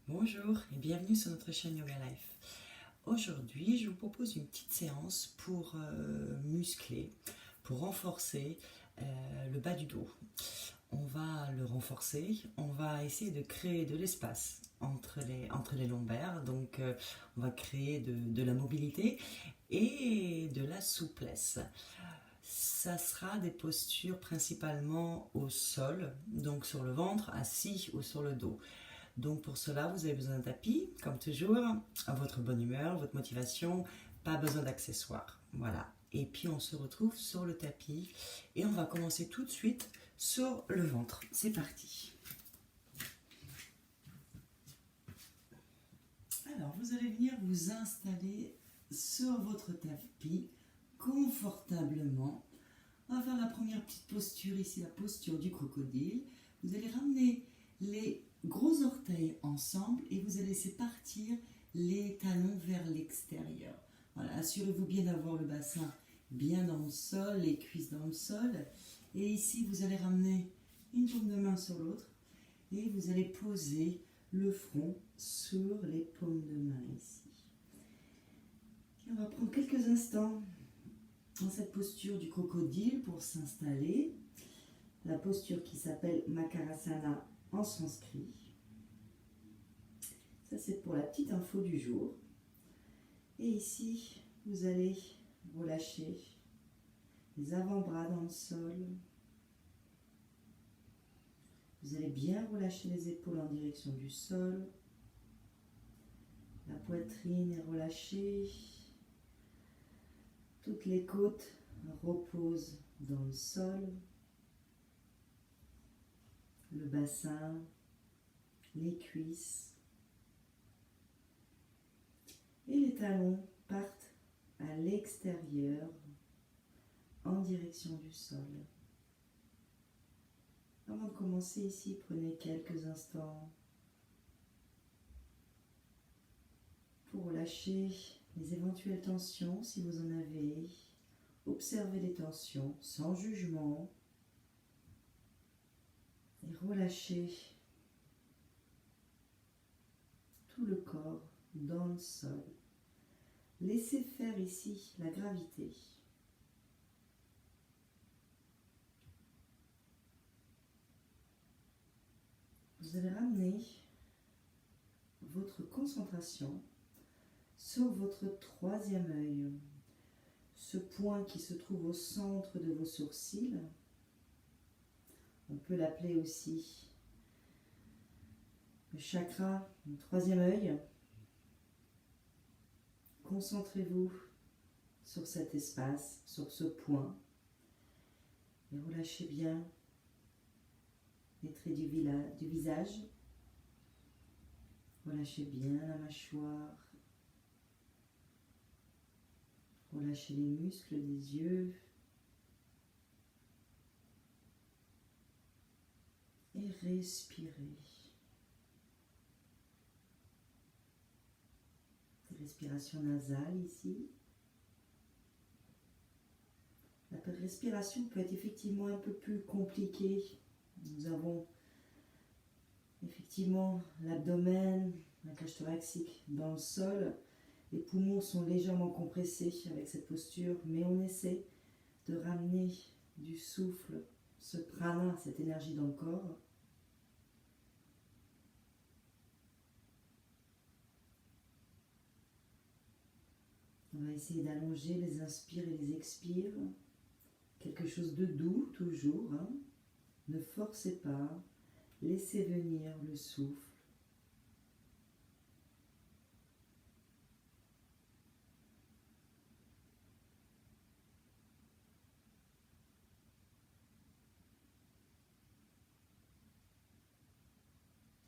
Bonjour et bienvenue sur notre chaîne Yoga Life. Aujourd'hui, je vous propose une petite séance pour muscler, pour renforcer le bas du dos. On va le renforcer, on va essayer de créer de l'espace entre les lombaires, donc on va créer de la mobilité et de la souplesse. Ça sera des postures principalement au sol, donc sur le ventre, assis ou sur le dos. Donc pour cela, vous avez besoin d'un tapis, comme toujours, à votre bonne humeur, votre motivation, pas besoin d'accessoires. Voilà. Et puis on se retrouve sur le tapis et on va commencer tout de suite sur le ventre. C'est parti. Alors vous allez venir vous installer sur votre tapis confortablement. On va faire la première petite posture ici, la posture du crocodile. Vous allez ramener les gros orteils ensemble et vous allez laisser partir les talons vers l'extérieur. Voilà, assurez-vous bien d'avoir le bassin bien dans le sol, les cuisses dans le sol. Et ici, vous allez ramener une paume de main sur l'autre et vous allez poser le front sur les paumes de main ici. Et on va prendre quelques instants dans cette posture du crocodile pour s'installer. La posture qui s'appelle Makarasana en sanskrit. Ça, c'est pour la petite info du jour. Et ici, vous allez relâcher les avant-bras dans le sol. Vous allez bien relâcher les épaules en direction du sol. La poitrine est relâchée. Toutes les côtes reposent dans le sol. Le bassin, les cuisses. Et les talons partent à l'extérieur en direction du sol. Avant de commencer ici, prenez quelques instants pour relâcher les éventuelles tensions si vous en avez. Observez les tensions sans jugement et relâchez tout le corps dans le sol. Laissez faire ici la gravité. Vous allez ramener votre concentration sur votre troisième œil. Ce point qui se trouve au centre de vos sourcils. On peut l'appeler aussi le chakra, le troisième œil. Concentrez-vous sur cet espace, sur ce point, et relâchez bien les traits du visage. Relâchez bien la mâchoire. Relâchez les muscles des yeux. Et respirez. Respiration nasale ici. La respiration peut être effectivement un peu plus compliquée. Nous avons effectivement l'abdomen, la cage thoracique dans le sol. Les poumons sont légèrement compressés avec cette posture, mais on essaie de ramener du souffle, ce prana, cette énergie dans le corps. On va essayer d'allonger les inspires et les expires. Quelque chose de doux, toujours. Ne forcez pas. Laissez venir le souffle.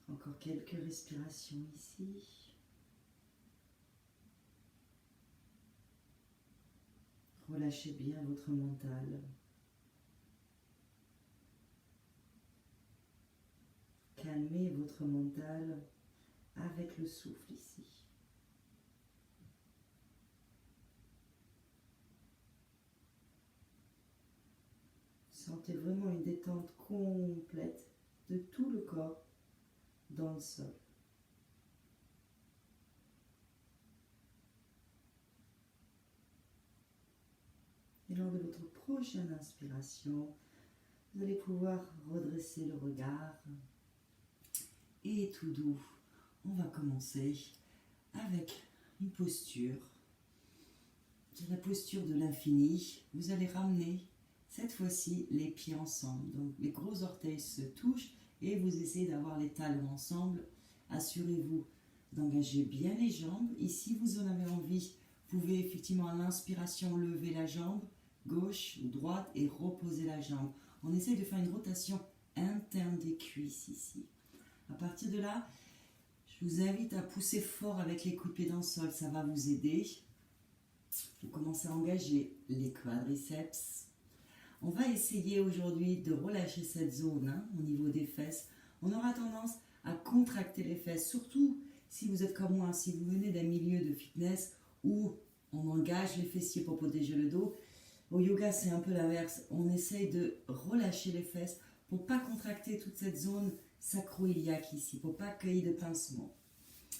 Encore quelques respirations ici. Relâchez bien votre mental. Calmez votre mental avec le souffle ici. Sentez vraiment une détente complète de tout le corps dans le sol. Et lors de votre prochaine inspiration, vous allez pouvoir redresser le regard. Et tout doux, on va commencer avec une posture. C'est la posture de l'infini. Vous allez ramener cette fois-ci les pieds ensemble. Donc les gros orteils se touchent et vous essayez d'avoir les talons ensemble. Assurez-vous d'engager bien les jambes. Ici, vous en avez envie, vous pouvez effectivement à l'inspiration lever la jambe gauche ou droite et reposer la jambe. On essaye de faire une rotation interne des cuisses ici. À partir de là, je vous invite à pousser fort avec les coups de pied dans le sol, ça va vous aider. Vous commencez à engager les quadriceps. On va essayer aujourd'hui de relâcher cette zone au niveau des fesses. On aura tendance à contracter les fesses, surtout si vous êtes comme moi, si vous venez d'un milieu de fitness où on engage les fessiers pour protéger le dos. Au yoga, c'est un peu l'inverse. On essaye de relâcher les fesses pour ne pas contracter toute cette zone sacro-iliaque ici, pour ne pas créer de pincement.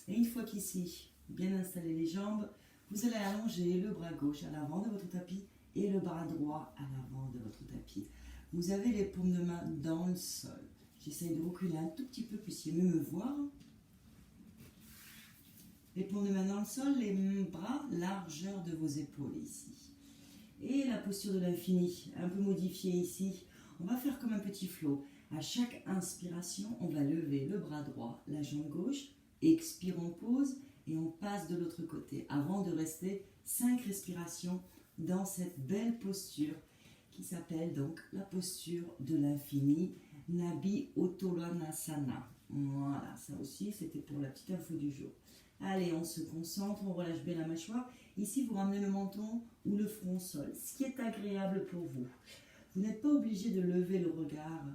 Et une fois qu'ici, bien installé les jambes, vous allez allonger le bras gauche à l'avant de votre tapis et le bras droit à l'avant de votre tapis. Vous avez les paumes de main dans le sol. J'essaye de reculer un tout petit peu, puissiez mieux me voir. Les paumes de main dans le sol, les bras largeur de vos épaules ici. Et la posture de l'infini, un peu modifiée ici. On va faire comme un petit flow. À chaque inspiration, on va lever le bras droit, la jambe gauche, expire, on pose et on passe de l'autre côté avant de rester 5 respirations dans cette belle posture qui s'appelle donc la posture de l'infini, Nabi Uttanasana. Voilà, ça aussi c'était pour la petite info du jour. Allez, on se concentre, on relâche bien la mâchoire. Ici, vous ramenez le menton ou le front au sol, ce qui est agréable pour vous. Vous n'êtes pas obligé de lever le regard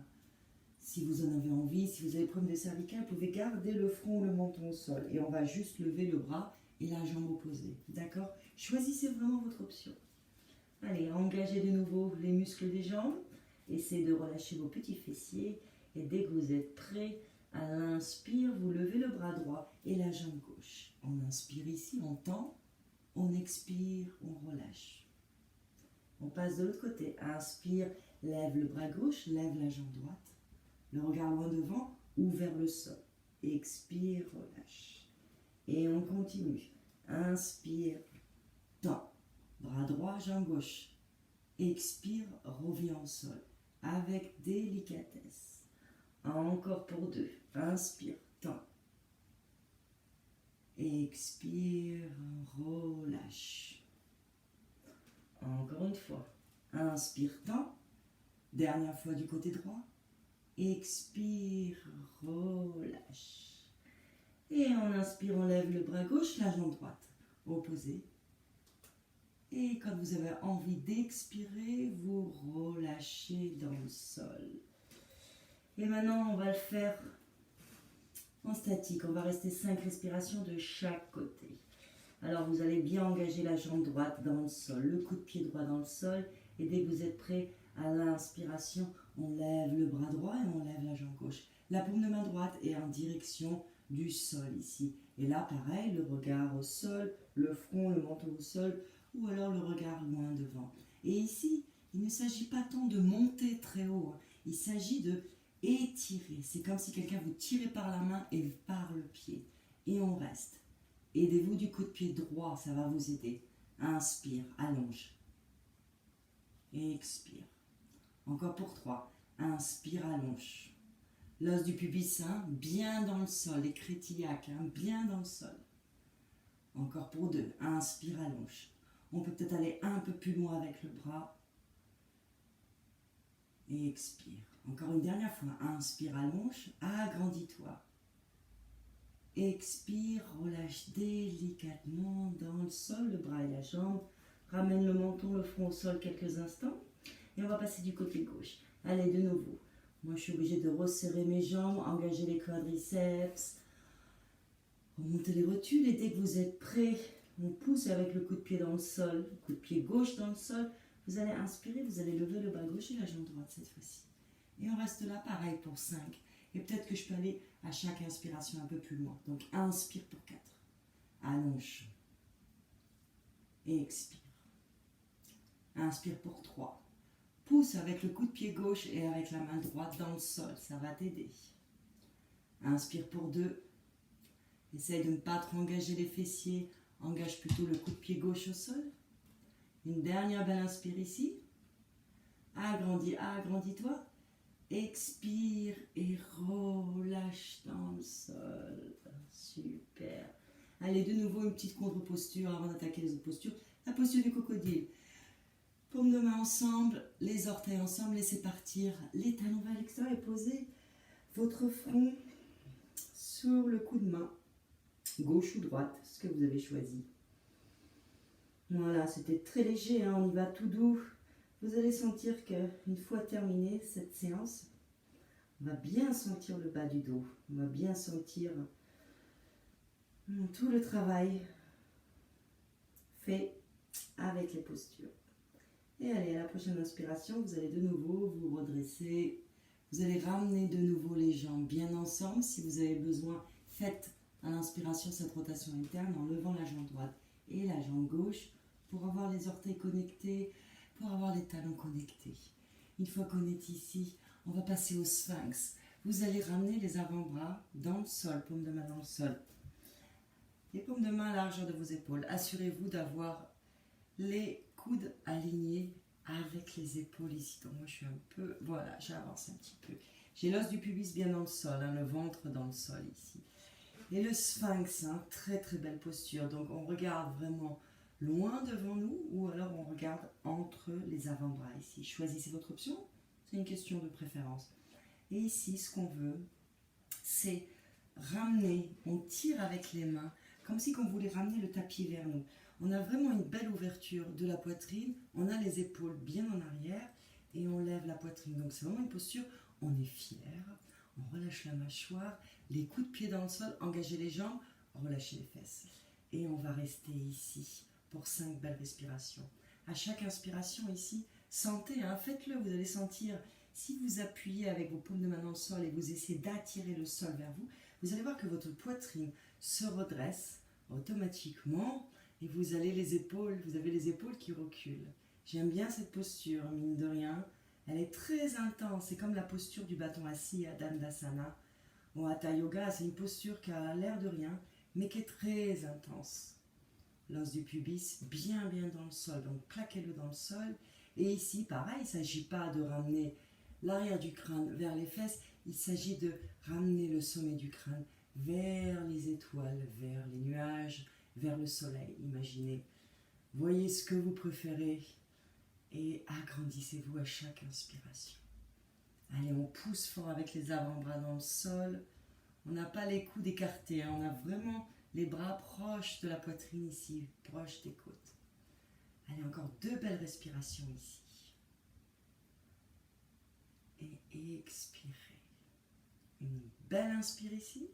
si vous en avez envie. Si vous avez problème de cervical, vous pouvez garder le front ou le menton au sol. Et on va juste lever le bras et la jambe opposée. D'accord? Choisissez vraiment votre option. Allez, engagez de nouveau les muscles des jambes. Essayez de relâcher vos petits fessiers. Et dès que vous êtes prêt, à l'inspire, vous levez le bras droit et la jambe gauche. On inspire ici, on tend. On expire, on relâche. On passe de l'autre côté. Inspire, lève le bras gauche, lève la jambe droite. Le regard loin devant ou vers le sol. Expire, relâche. Et on continue. Inspire, tend. Bras droit, jambe gauche. Expire, reviens au sol. Avec délicatesse. Encore pour 2. Inspire, tend. Expire, relâche. Encore une fois. Inspire, tend. Dernière fois du côté droit. Expire, relâche. Et en inspire, on lève le bras gauche, la jambe droite. Opposée. Et quand vous avez envie d'expirer, vous relâchez dans le sol. Et maintenant, on va le faire en statique. On va rester 5 respirations de chaque côté. Alors, vous allez bien engager la jambe droite dans le sol, le coup de pied droit dans le sol. Et dès que vous êtes prêt, à l'inspiration, on lève le bras droit et on lève la jambe gauche. La paume de main droite est en direction du sol ici. Et là, pareil, le regard au sol, le front, le menton au sol, ou alors le regard loin devant. Et ici, il ne s'agit pas tant de monter très haut, il s'agit de étirer. C'est comme si quelqu'un vous tirait par la main et par le pied. Et on reste. Aidez-vous du coup de pied droit, ça va vous aider. Inspire, allonge. Expire. Encore pour 3. Inspire, allonge. L'os du pubis bien dans le sol, les crétillacs bien dans le sol. Encore pour 2. Inspire, allonge. On peut peut-être aller un peu plus loin avec le bras. Et expire. Encore une dernière fois. Inspire, allonge. Agrandis-toi. Expire, relâche délicatement dans le sol, le bras et la jambe. Ramène le menton, le front au sol quelques instants. Et on va passer du côté gauche. Allez, de nouveau. Moi, je suis obligée de resserrer mes jambes, engager les quadriceps, remonter les rotules. Et dès que vous êtes prêts, on pousse avec le coup de pied dans le sol, le coup de pied gauche dans le sol. Vous allez inspirer, vous allez lever le bras gauche et la jambe droite cette fois-ci. Et on reste là, pareil, pour 5. Et peut-être que je peux aller à chaque inspiration un peu plus loin. Donc, inspire pour 4. Allonge. Et expire. Inspire pour 3. Pousse avec le coup de pied gauche et avec la main droite dans le sol, ça va t'aider. Inspire pour 2. Essaye de ne pas trop engager les fessiers, engage plutôt le coup de pied gauche au sol. Une dernière belle inspire ici. Agrandis-toi. Expire et relâche dans le sol. Super. Allez, de nouveau une petite contre-posture avant d'attaquer les autres postures. La posture du crocodile. Paumes de main ensemble, les orteils ensemble, laissez partir les talons vers l'extérieur et posez votre front sur le coup de main, gauche ou droite, ce que vous avez choisi. Voilà, c'était très léger, hein, on y va tout doux. Vous allez sentir qu'une fois terminée cette séance, on va bien sentir le bas du dos, on va bien sentir tout le travail fait avec les postures. Et allez, à la prochaine inspiration, vous allez de nouveau vous redresser. Vous allez ramener de nouveau les jambes bien ensemble. Si vous avez besoin, faites à l'inspiration cette rotation interne en levant la jambe droite et la jambe gauche pour avoir les orteils connectés, pour avoir les talons connectés. Une fois qu'on est ici, on va passer au sphinx. Vous allez ramener les avant-bras dans le sol, paume de main dans le sol. Les paumes de main à la largeur de vos épaules. Assurez-vous d'avoir les coudes alignés avec les épaules ici. Donc moi je suis un peu, voilà, j'avance un petit peu. J'ai l'os du pubis bien dans le sol, hein, le ventre dans le sol ici. Et le sphinx, hein, très très belle posture. Donc on regarde vraiment loin devant nous ou alors on regarde entre les avant-bras ici. Choisissez votre option, c'est une question de préférence. Et ici ce qu'on veut, c'est ramener, on tire avec les mains, comme si on voulait ramener le tapis vers nous. On a vraiment une belle ouverture de la poitrine, on a les épaules bien en arrière et on lève la poitrine. Donc c'est vraiment une posture, on est fier, on relâche la mâchoire, les coups de pied dans le sol, engagez les jambes, relâchez les fesses. Et on va rester ici pour 5 belles respirations. À chaque inspiration ici, sentez, hein, faites-le, vous allez sentir, si vous appuyez avec vos paumes de main dans le sol et vous essayez d'attirer le sol vers vous, vous allez voir que votre poitrine se redresse automatiquement. Et vous avez les épaules qui reculent. J'aime bien cette posture, mine de rien. Elle est très intense. C'est comme la posture du bâton assis à Dandasana ou Hatha Yoga. C'est une posture qui a l'air de rien, mais qui est très intense. L'os du pubis bien dans le sol. Donc plaquez-le dans le sol. Et ici, pareil, il ne s'agit pas de ramener l'arrière du crâne vers les fesses. Il s'agit de ramener le sommet du crâne vers les étoiles, vers les nuages, vers le soleil, imaginez. Voyez ce que vous préférez et agrandissez-vous à chaque inspiration. Allez, on pousse fort avec les avant-bras dans le sol. On n'a pas les coudes écartés, hein. On a vraiment les bras proches de la poitrine ici, proches des côtes. Allez, encore 2 belles respirations ici. Et expirez. Une belle inspire ici.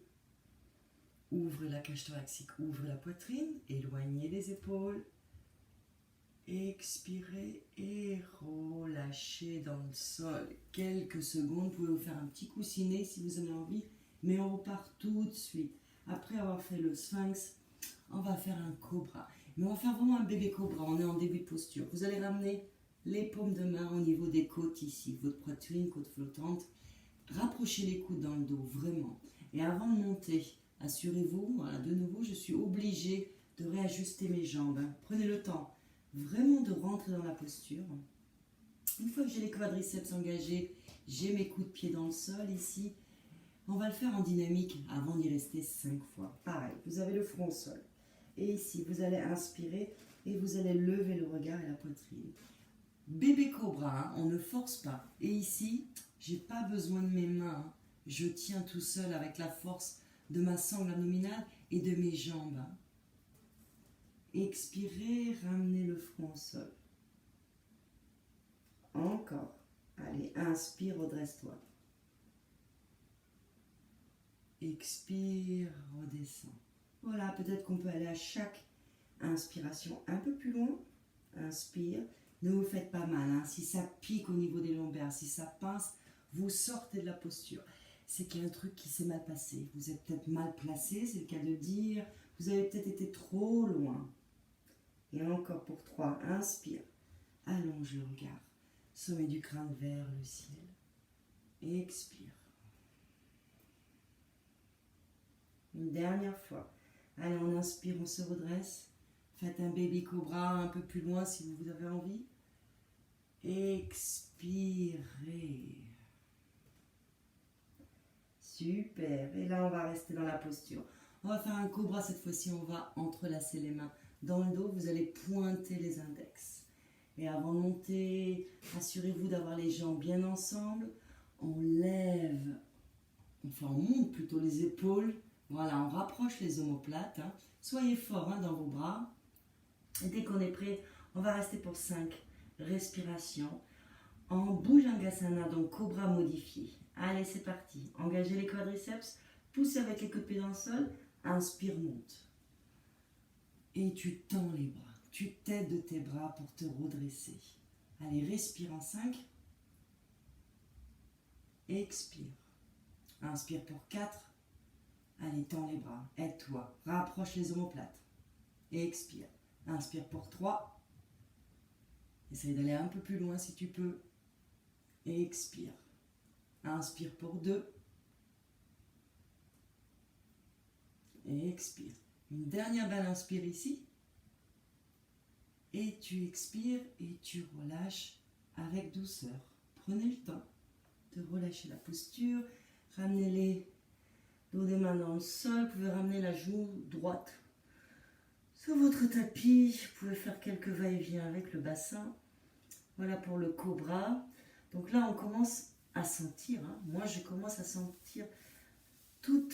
Ouvrez la cage thoracique, ouvrez la poitrine, éloignez les épaules. Expirez et relâchez dans le sol. Quelques secondes, vous pouvez vous faire un petit coussinet si vous en avez envie, mais on repart tout de suite. Après avoir fait le sphinx, on va faire un cobra. Mais on va faire vraiment un bébé cobra, on est en début de posture. Vous allez ramener les paumes de main au niveau des côtes ici, votre poitrine, côte flottante. Rapprochez les coudes dans le dos, vraiment. Et avant de monter, assurez-vous, voilà, de nouveau, je suis obligée de réajuster mes jambes. Hein. Prenez le temps vraiment de rentrer dans la posture. Une fois que j'ai les quadriceps engagés, j'ai mes coups de pied dans le sol ici. On va le faire en dynamique avant d'y rester 5 fois. Pareil, vous avez le front au sol. Et ici, vous allez inspirer et vous allez lever le regard et la poitrine. Bébé cobra, hein, on ne force pas. Et ici, j'ai pas besoin de mes mains. Hein. Je tiens tout seul avec la force de ma sangle abdominale et de mes jambes. Hein. Expirez, ramenez le front au sol. Encore. Allez, inspire, redresse-toi. Expire, redescends. Voilà, peut-être qu'on peut aller à chaque inspiration un peu plus loin. Inspire. Ne vous faites pas mal. Hein. Si ça pique au niveau des lombaires, si ça pince, vous sortez de la posture. C'est qu'il y a un truc qui s'est mal passé. Vous êtes peut-être mal placé, c'est le cas de dire. Vous avez peut-être été trop loin. Et encore pour 3. Inspire. allonge le regard. Sommet du crâne vers le ciel. Expire. Une dernière fois. Allez, on inspire, on se redresse. Faites un baby cobra un peu plus loin si vous avez envie. Expirez. Super. Et là, on va rester dans la posture. On va faire un cobra cette fois-ci. On va entrelacer les mains dans le dos. Vous allez pointer les index. Et avant de monter, assurez-vous d'avoir les jambes bien ensemble. On lève, enfin on monte plutôt les épaules. Voilà, on rapproche les omoplates. Soyez forts dans vos bras. Et dès qu'on est prêt, on va rester pour 5 respirations. En Bhujangasana, donc cobra modifié. Allez, c'est parti. Engagez les quadriceps. Poussez avec les coudes de pied dans le sol. Inspire, monte. Et tu tends les bras. Tu t'aides de tes bras pour te redresser. Allez, respire en 5. Expire. Inspire pour 4. Allez, tends les bras. Aide-toi. Rapproche les omoplates. Expire. Inspire pour 3. Essaye d'aller un peu plus loin si tu peux. Expire. Inspire pour 2. Expire. Une dernière belle inspire ici. Et tu expires et tu relâches avec douceur. Prenez le temps de relâcher la posture. Ramenez les dos des mains dans le sol. Vous pouvez ramener la joue droite sur votre tapis. Vous pouvez faire quelques va-et-vient avec le bassin. Voilà pour le cobra. Donc là, on commence à sentir. Moi, je commence à sentir tout,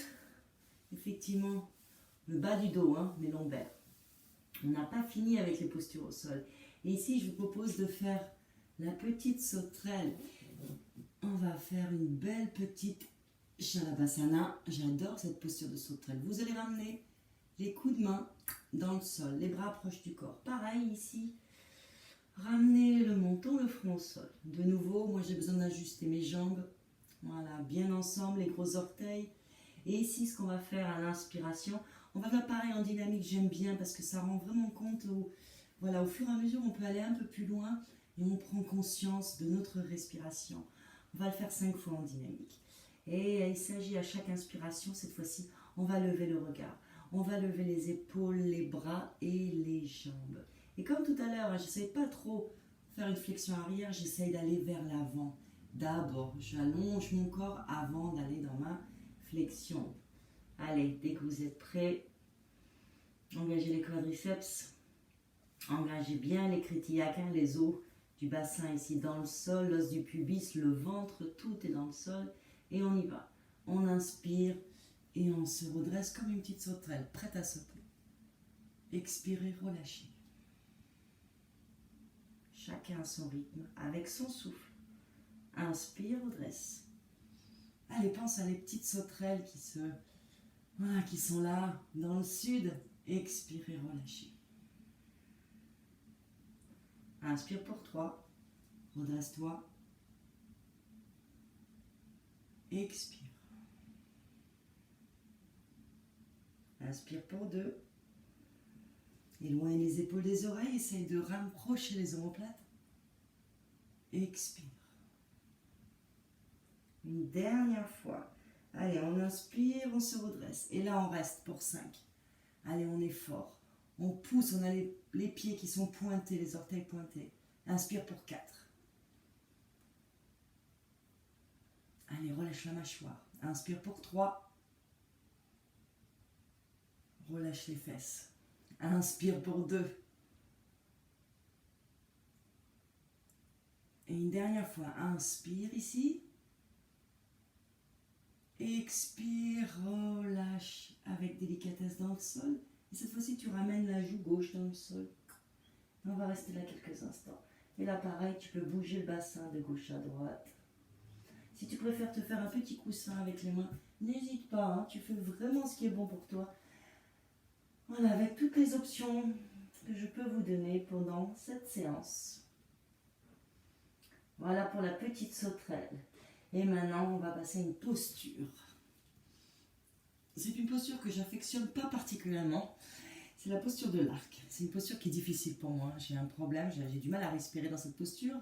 effectivement, le bas du dos, mes lombaires. On n'a pas fini avec les postures au sol. Et ici, je vous propose de faire la petite sauterelle. On va faire une belle petite Shalabhasana. J'adore cette posture de sauterelle. Vous allez ramener les coups de main dans le sol, les bras proches du corps. Pareil ici, ramenez le menton, le front au sol. De nouveau, moi j'ai besoin d'ajuster mes jambes. Voilà, bien ensemble, les gros orteils. Et ici, ce qu'on va faire à l'inspiration, on va faire pareil en dynamique, j'aime bien parce que ça rend vraiment compte voilà, au fur et à mesure, on peut aller un peu plus loin et on prend conscience de notre respiration. On va le faire 5 fois en dynamique. Et il s'agit à chaque inspiration, cette fois-ci, on va lever le regard. On va lever les épaules, les bras et les jambes. Et comme tout à l'heure, j'essaye pas trop de faire une flexion arrière, j'essaye d'aller vers l'avant. D'abord, j'allonge mon corps avant d'aller dans ma flexion. Allez, dès que vous êtes prêts, engagez les quadriceps, engagez bien les crétillacs, les os du bassin ici dans le sol, l'os du pubis, le ventre, tout est dans le sol. Et on y va. On inspire et on se redresse comme une petite sauterelle, prête à sauter. Expirez, relâchez. Chacun à son rythme, avec son souffle. Inspire, redresse. Allez, pense à les petites sauterelles qui sont là, dans le sud. Expirez, relâchez. Inspire pour 3. Redresse-toi. Expire. Inspire pour 2. Éloigne les épaules des oreilles. Essaye de rapprocher les omoplates. Expire. Une dernière fois. Allez, on inspire, on se redresse. Et là, on reste pour 5. Allez, on est fort. On pousse, on a les pieds qui sont pointés, les orteils pointés. Inspire pour 4. Allez, relâche la mâchoire. Inspire pour 3. Relâche les fesses. Inspire pour 2. Et une dernière fois, inspire ici. Expire, relâche avec délicatesse dans le sol. Et cette fois-ci, tu ramènes la joue gauche dans le sol. On va rester là quelques instants. Et là, pareil, tu peux bouger le bassin de gauche à droite. Si tu préfères te faire un petit coussin avec les mains, n'hésite pas. Tu fais vraiment ce qui est bon pour toi. Voilà, avec toutes les options que je peux vous donner pendant cette séance. Voilà pour la petite sauterelle. Et maintenant, on va passer à une posture. C'est une posture que j'affectionne pas particulièrement. C'est la posture de l'arc. C'est une posture qui est difficile pour moi. J'ai un problème, j'ai du mal à respirer dans cette posture.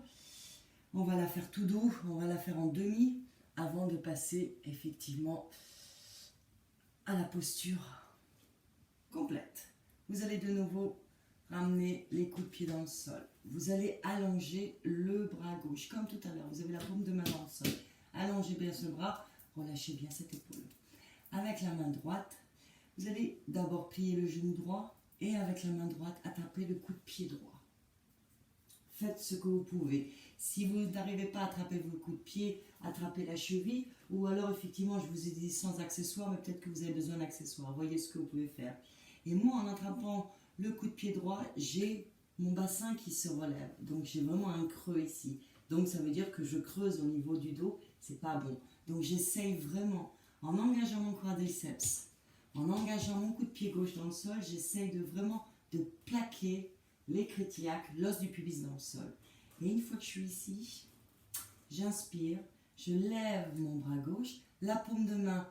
On va la faire tout doux, on va la faire en demi avant de passer effectivement à la posture complète. Vous allez de nouveau ramener les coups de pied dans le sol. Vous allez allonger le bras gauche comme tout à l'heure. Vous avez la paume de main dans le sol. Allongez bien ce bras, relâchez bien cette épaule. Avec la main droite, vous allez d'abord plier le genou droit et avec la main droite attraper le coup de pied droit. Faites ce que vous pouvez. Si vous n'arrivez pas à attraper vos coups de pied, attrapez la cheville, ou alors effectivement je vous ai dit sans accessoire, mais peut-être que vous avez besoin d'accessoires. Voyez ce que vous pouvez faire. Et moi, en attrapant le coup de pied droit, j'ai mon bassin qui se relève. Donc j'ai vraiment un creux ici. Donc ça veut dire que je creuse au niveau du dos, c'est pas bon. Donc j'essaye vraiment, en engageant mon quadriceps, en engageant mon coup de pied gauche dans le sol, j'essaye de vraiment de plaquer l'écre iliaque, l'os du pubis dans le sol. Et une fois que je suis ici, j'inspire, je lève mon bras gauche, la paume de main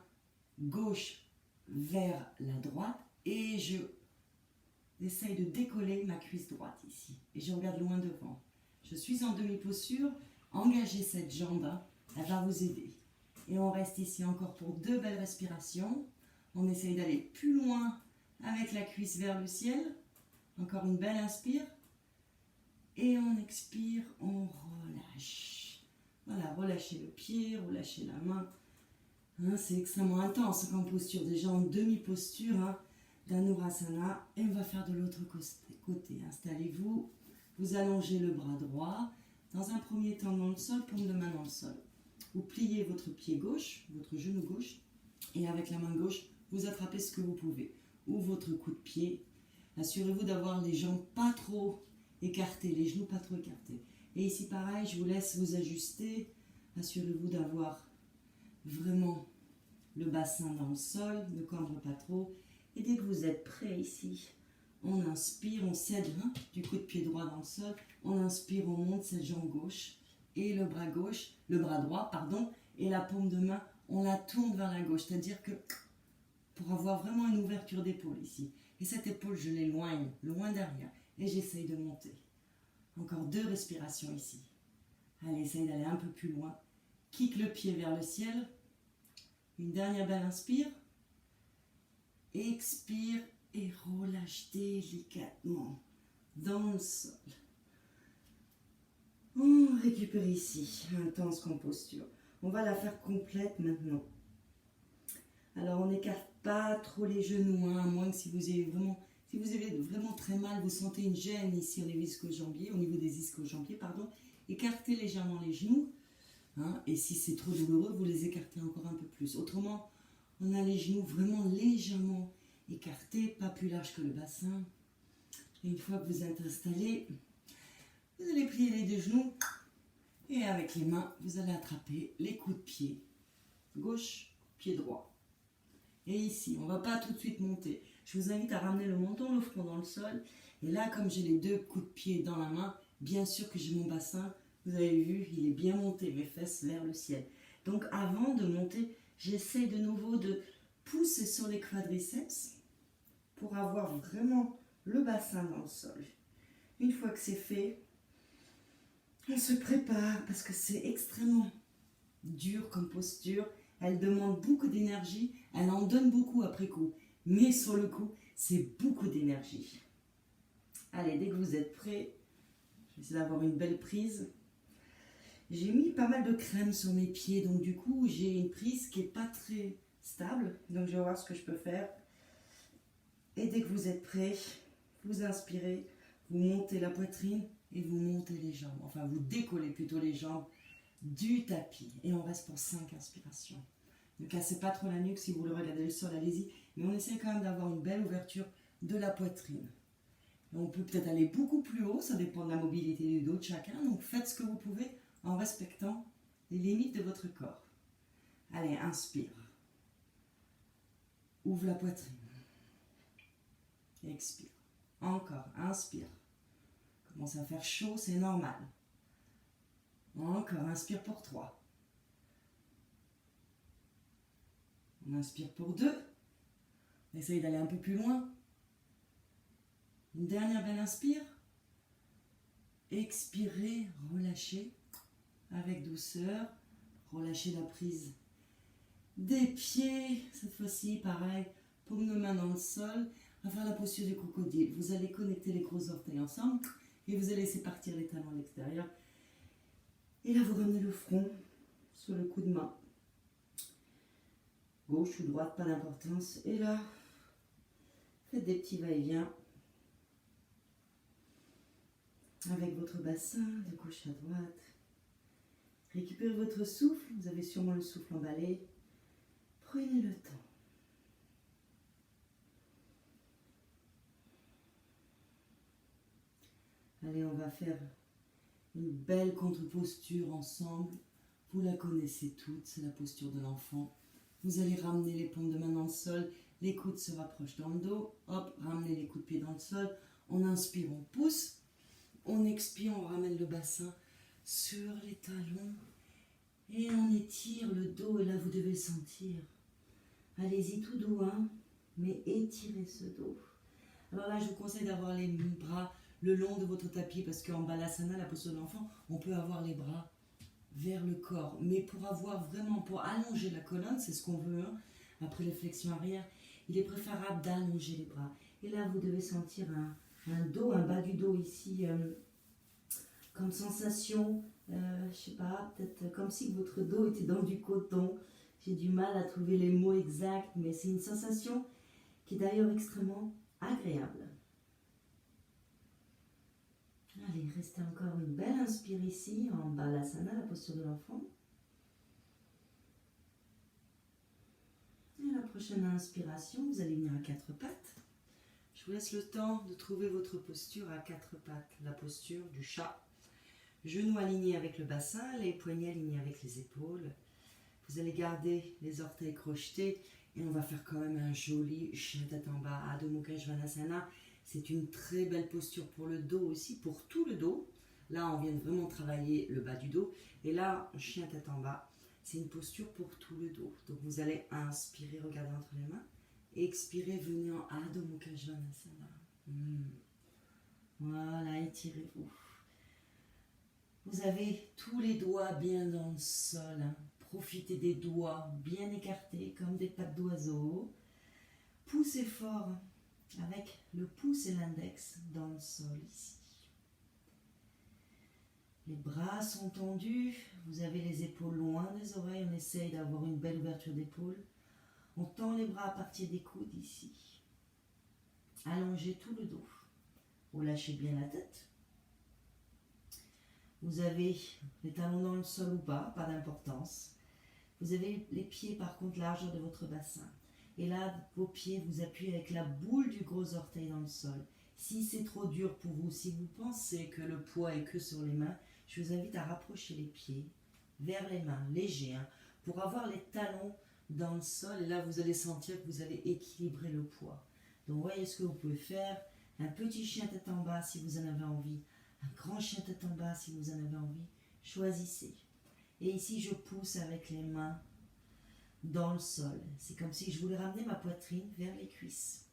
gauche vers la droite et je essaye de décoller ma cuisse droite ici. Et je regarde loin devant. Je suis en demi-posture, engagez cette jambe, elle va vous aider. Et on reste ici encore pour 2 belles respirations. On essaye d'aller plus loin avec la cuisse vers le ciel. Encore une belle inspire. Et on expire, on relâche. Voilà, relâchez le pied, relâchez la main. Hein, c'est extrêmement intense comme posture, déjà en demi-posture d'Anurasana. Et on va faire de l'autre côté. Installez-vous, vous allongez le bras droit. Dans un premier temps dans le sol, paume de main dans le sol. Vous pliez votre pied gauche, votre genou gauche. Et avec la main gauche, vous attrapez ce que vous pouvez. Ou votre coup de pied. Assurez-vous d'avoir les jambes pas trop écartées, les genoux pas trop écartés. Et ici pareil, je vous laisse vous ajuster. Assurez-vous d'avoir vraiment le bassin dans le sol, ne cambre pas trop. Et dès que vous êtes prêt ici, on inspire, on cède du coup de pied droit dans le sol. On inspire, on monte cette jambe gauche et le bras gauche, le bras droit, pardon, et la paume de main, on la tourne vers la gauche. C'est-à-dire que pour avoir vraiment une ouverture d'épaule ici. Et cette épaule, je l'éloigne, loin derrière. Et j'essaye de monter. Encore 2 respirations ici. Allez, essaye d'aller un peu plus loin. Kick le pied vers le ciel. Une dernière belle inspire. Expire et relâche délicatement dans le sol. On récupère ici. Intense comme posture. On va la faire complète maintenant. Alors on n'écarte pas trop les genoux, à moins que si vous avez vraiment très mal, vous sentez une gêne ici au niveau des ischio-jambiers, écartez légèrement les genoux, et si c'est trop douloureux, vous les écartez encore un peu plus. Autrement, on a les genoux vraiment légèrement écartés, pas plus large que le bassin. Et une fois que vous êtes installé, vous allez plier les 2 genoux, et avec les mains, vous allez attraper les coups de pied, gauche, pied droit. Et ici, on ne va pas tout de suite monter. Je vous invite à ramener le menton, le front dans le sol. Et là, comme j'ai les 2 coups de pied dans la main, bien sûr que j'ai mon bassin, vous avez vu, il est bien monté, mes fesses vers le ciel. Donc avant de monter, j'essaie de nouveau de pousser sur les quadriceps pour avoir vraiment le bassin dans le sol. Une fois que c'est fait, on se prépare parce que c'est extrêmement dur comme posture. Elle demande beaucoup d'énergie, elle en donne beaucoup après coup. Mais sur le coup, c'est beaucoup d'énergie. Allez, dès que vous êtes prêts, je vais essayer d'avoir une belle prise. J'ai mis pas mal de crème sur mes pieds, donc du coup, j'ai une prise qui n'est pas très stable. Donc je vais voir ce que je peux faire. Et dès que vous êtes prêts, vous inspirez, vous montez la poitrine et vous montez les jambes. Enfin, vous décollez plutôt les jambes du tapis. Et on reste pour 5 inspirations. Ne cassez pas trop la nuque, si vous le regardez le sol, allez-y. Mais on essaie quand même d'avoir une belle ouverture de la poitrine. Et on peut peut-être aller beaucoup plus haut, ça dépend de la mobilité du dos de chacun. Donc faites ce que vous pouvez en respectant les limites de votre corps. Allez, inspire. Ouvre la poitrine. Expire. Encore, inspire. Commence à faire chaud, c'est normal. Encore, inspire pour 3. On inspire pour 2. On essaye d'aller un peu plus loin. Une dernière belle inspire. Expirez, relâchez avec douceur. Relâchez la prise des pieds. Cette fois-ci, pareil, paume de main dans le sol. On va faire la posture du crocodile. Vous allez connecter les gros orteils ensemble et vous allez laisser partir les talons à l'extérieur. Et là, vous ramenez le front sur le coup de main. Gauche ou droite, pas d'importance. Et là, faites des petits va-et-vient avec votre bassin de gauche à droite. Récupérez votre souffle. Vous avez sûrement le souffle emballé. Prenez le temps. Allez, on va faire une belle contre-posture ensemble. Vous la connaissez toutes, c'est la posture de l'enfant. Vous allez ramener les paumes de main dans le sol, les coudes se rapprochent dans le dos. Hop, ramenez les coups de pied dans le sol. On inspire, on pousse. On expire, on ramène le bassin sur les talons. Et on étire le dos, et là vous devez le sentir. Allez-y tout doux, hein, mais étirez ce dos. Alors là, je vous conseille d'avoir les bras le long de votre tapis, parce qu'en balasana, la posture de l'enfant, on peut avoir les bras vers le corps. Mais pour allonger la colonne, c'est ce qu'on veut, hein, après les flexions arrière, il est préférable d'allonger les bras. Et là, vous devez sentir un dos, un bas du dos ici, comme sensation, je sais pas, peut-être comme si votre dos était dans du coton. J'ai du mal à trouver les mots exacts, mais c'est une sensation qui est d'ailleurs extrêmement agréable. Allez, restez encore une belle inspire ici, en balasana, la posture de l'enfant. Et la prochaine inspiration, vous allez venir à quatre pattes. Je vous laisse le temps de trouver votre posture à quatre pattes, la posture du chat. Genoux alignés avec le bassin, les poignets alignés avec les épaules. Vous allez garder les orteils crochetés et on va faire quand même un joli chien tête en bas, Adho Mukha Svanasana. C'est une très belle posture pour le dos aussi, pour tout le dos. Là, on vient de vraiment travailler le bas du dos. Et là, chien tête en bas, c'est une posture pour tout le dos. Donc, vous allez inspirer, regardez entre les mains. Expirez, venez en Adho Mukha Svanasana. Voilà, étirez-vous. Vous avez tous les doigts bien dans le sol. Hein. Profitez des doigts bien écartés comme des pattes d'oiseau. Poussez fort avec le pouce et l'index dans le sol ici. Les bras sont tendus. Vous avez les épaules loin des oreilles. On essaye d'avoir une belle ouverture d'épaule. On tend les bras à partir des coudes ici. Allongez tout le dos. Relâchez bien la tête. Vous avez les talons dans le sol ou pas d'importance. Vous avez les pieds par contre largeur de votre bassin. Et là, vos pieds, vous appuyez avec la boule du gros orteil dans le sol. Si c'est trop dur pour vous, si vous pensez que le poids est que sur les mains, je vous invite à rapprocher les pieds vers les mains, léger, hein, pour avoir les talons dans le sol. Et là, vous allez sentir que vous allez équilibrer le poids. Donc, voyez ce que vous pouvez faire. Un petit chien tête en bas si vous en avez envie. Un grand chien tête en bas si vous en avez envie. Choisissez. Et ici, je pousse avec les mains dans le sol. C'est comme si je voulais ramener ma poitrine vers les cuisses.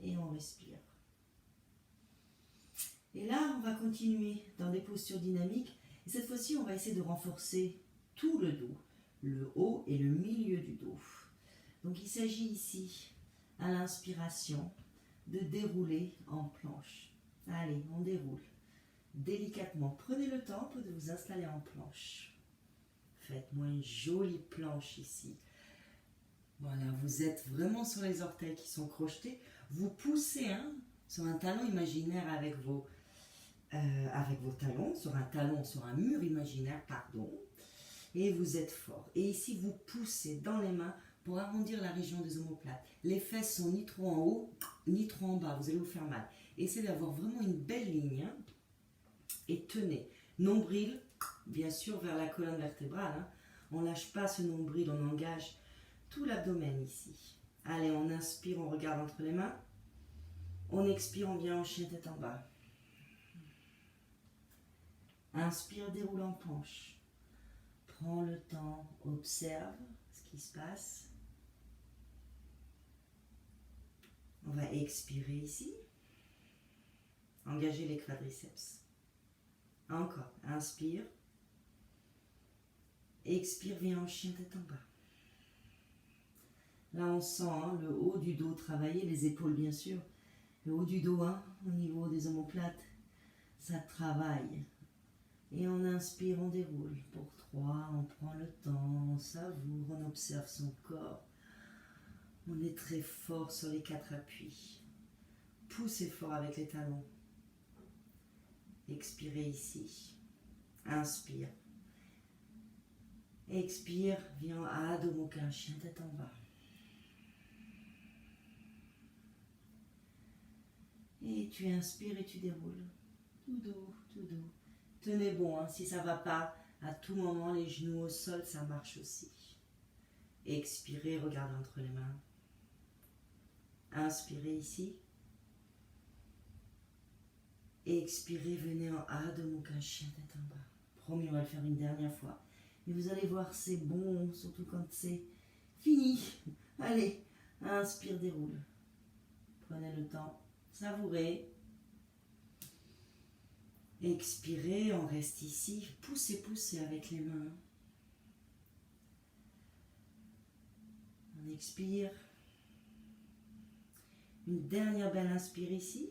Et on respire. Et là, on va continuer dans des postures dynamiques. Et cette fois-ci, on va essayer de renforcer tout le dos, le haut et le milieu du dos. Donc, il s'agit ici, à l'inspiration, de dérouler en planche. Allez, on déroule. Délicatement, prenez le temps de vous installer en planche. Faites-moi une jolie planche ici. Voilà, vous êtes vraiment sur les orteils qui sont crochetés. Vous poussez sur un talon imaginaire avec vos talons, sur un mur imaginaire, pardon. Et vous êtes fort. Et ici, vous poussez dans les mains pour arrondir la région des omoplates. Les fesses sont ni trop en haut, ni trop en bas. Vous allez vous faire mal. Essayez d'avoir vraiment une belle ligne. Hein, et tenez. Nombril, bien sûr, vers la colonne vertébrale. Hein. On ne lâche pas ce nombril, on engage tout l'abdomen ici. Allez, on inspire, on regarde entre les mains. On expire, on vient en chien tête en bas. Inspire, déroule en planche. Prends le temps, observe ce qui se passe. On va expirer ici. Engagez les quadriceps. Encore, inspire. Expire, viens en chien tête en bas. Là, on sent le haut du dos travailler, les épaules bien sûr. Le haut du dos, au niveau des omoplates, ça travaille. Et on inspire, on déroule. Pour 3, on prend le temps, on savoure, on observe son corps. On est très fort sur les 4 appuis. Poussez fort avec les talons. Expirez ici. Inspire. Expire, viens en Adho Mukha, chien tête en bas. Et tu inspires et tu déroules. Tout doux, tout doux. Tenez bon, si ça ne va pas, à tout moment, les genoux au sol, ça marche aussi. Expirez, regardez entre les mains. Inspirez ici. Expirez, venez en Adho Mukha, chien tête en bas. Promis, on va le faire une dernière fois. Et vous allez voir, c'est bon, surtout quand c'est fini. Allez, inspire, déroule. Prenez le temps, savourez. Expirez, on reste ici. Poussez, poussez avec les mains. On expire. Une dernière belle inspire ici.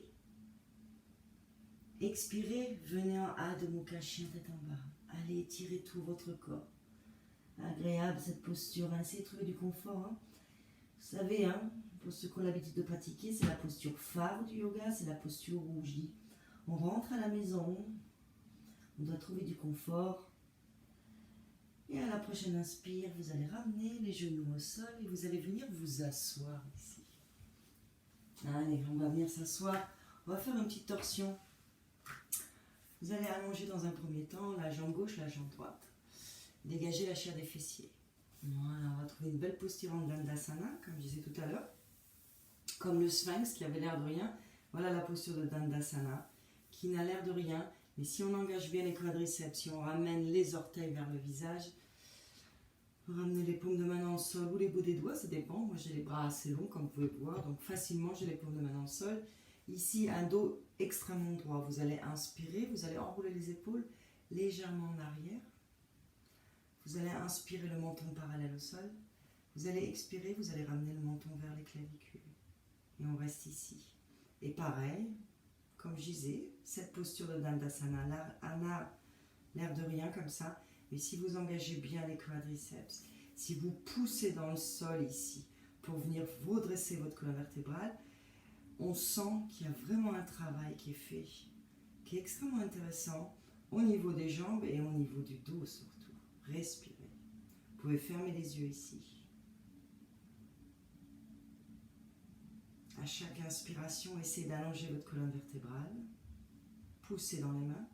Expirez, venez en Adho Mukha, chien tête en bas. Allez, étirez tout votre corps. Agréable cette posture, essayez de trouver du confort. Vous savez, pour ceux qui ont l'habitude de pratiquer, c'est la posture phare du yoga, c'est la posture où je dis, on rentre à la maison, on doit trouver du confort. Et à la prochaine inspire, vous allez ramener les genoux au sol et vous allez venir vous asseoir ici. Allez, on va venir s'asseoir. On va faire une petite torsion. Vous allez allonger dans un premier temps la jambe gauche, la jambe droite. Dégagez la chair des fessiers. Voilà, on va trouver une belle posture en Dandasana, comme je disais tout à l'heure. Comme le sphinx qui avait l'air de rien. Voilà la posture de Dandasana, qui n'a l'air de rien. Mais si on engage bien les quadriceps, si on ramène les orteils vers le visage, ramenez les paumes de main dans le sol ou les bouts des doigts, ça dépend. Moi j'ai les bras assez longs, comme vous pouvez voir, donc facilement j'ai les paumes de main dans le sol. Ici, un dos extrêmement droit. Vous allez inspirer, vous allez enrouler les épaules légèrement en arrière. Vous allez inspirer le menton parallèle au sol. Vous allez expirer, vous allez ramener le menton vers les clavicules. Et on reste ici. Et pareil, comme je disais, cette posture de Dandasana, l'air de rien comme ça. Mais si vous engagez bien les quadriceps, si vous poussez dans le sol ici pour venir redresser votre colonne vertébrale, on sent qu'il y a vraiment un travail qui est fait, qui est extrêmement intéressant au niveau des jambes et au niveau du dos surtout. Respirez. Vous pouvez fermer les yeux ici. À chaque inspiration, essayez d'allonger votre colonne vertébrale. Poussez dans les mains.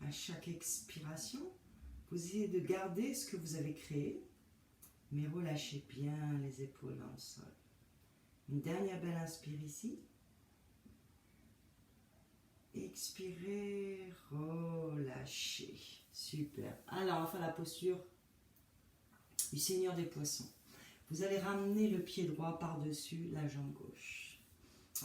À chaque expiration, vous essayez de garder ce que vous avez créé, mais relâchez bien les épaules dans le sol. Une dernière belle inspire ici. Expirez, relâchez. Super. Alors, on va faire la posture du Seigneur des Poissons. Vous allez ramener le pied droit par-dessus la jambe gauche.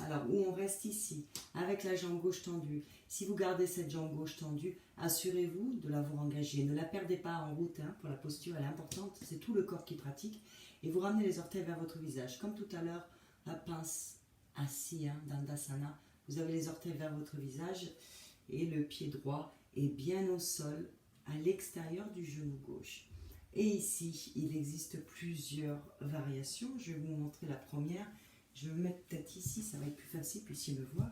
Alors, où on reste ici, avec la jambe gauche tendue. Si vous gardez cette jambe gauche tendue, assurez-vous de l'avoir engagée. Ne la perdez pas en route, pour la posture, elle est importante. C'est tout le corps qui pratique. Et vous ramenez les orteils vers votre visage. Comme tout à l'heure, la pince assis, Dandasana. Vous avez les orteils vers votre visage et le pied droit est bien au sol, à l'extérieur du genou gauche. Et ici, il existe plusieurs variations. Je vais vous montrer la première. Je vais me mettre peut-être ici, ça va être plus facile, puissiez me voir.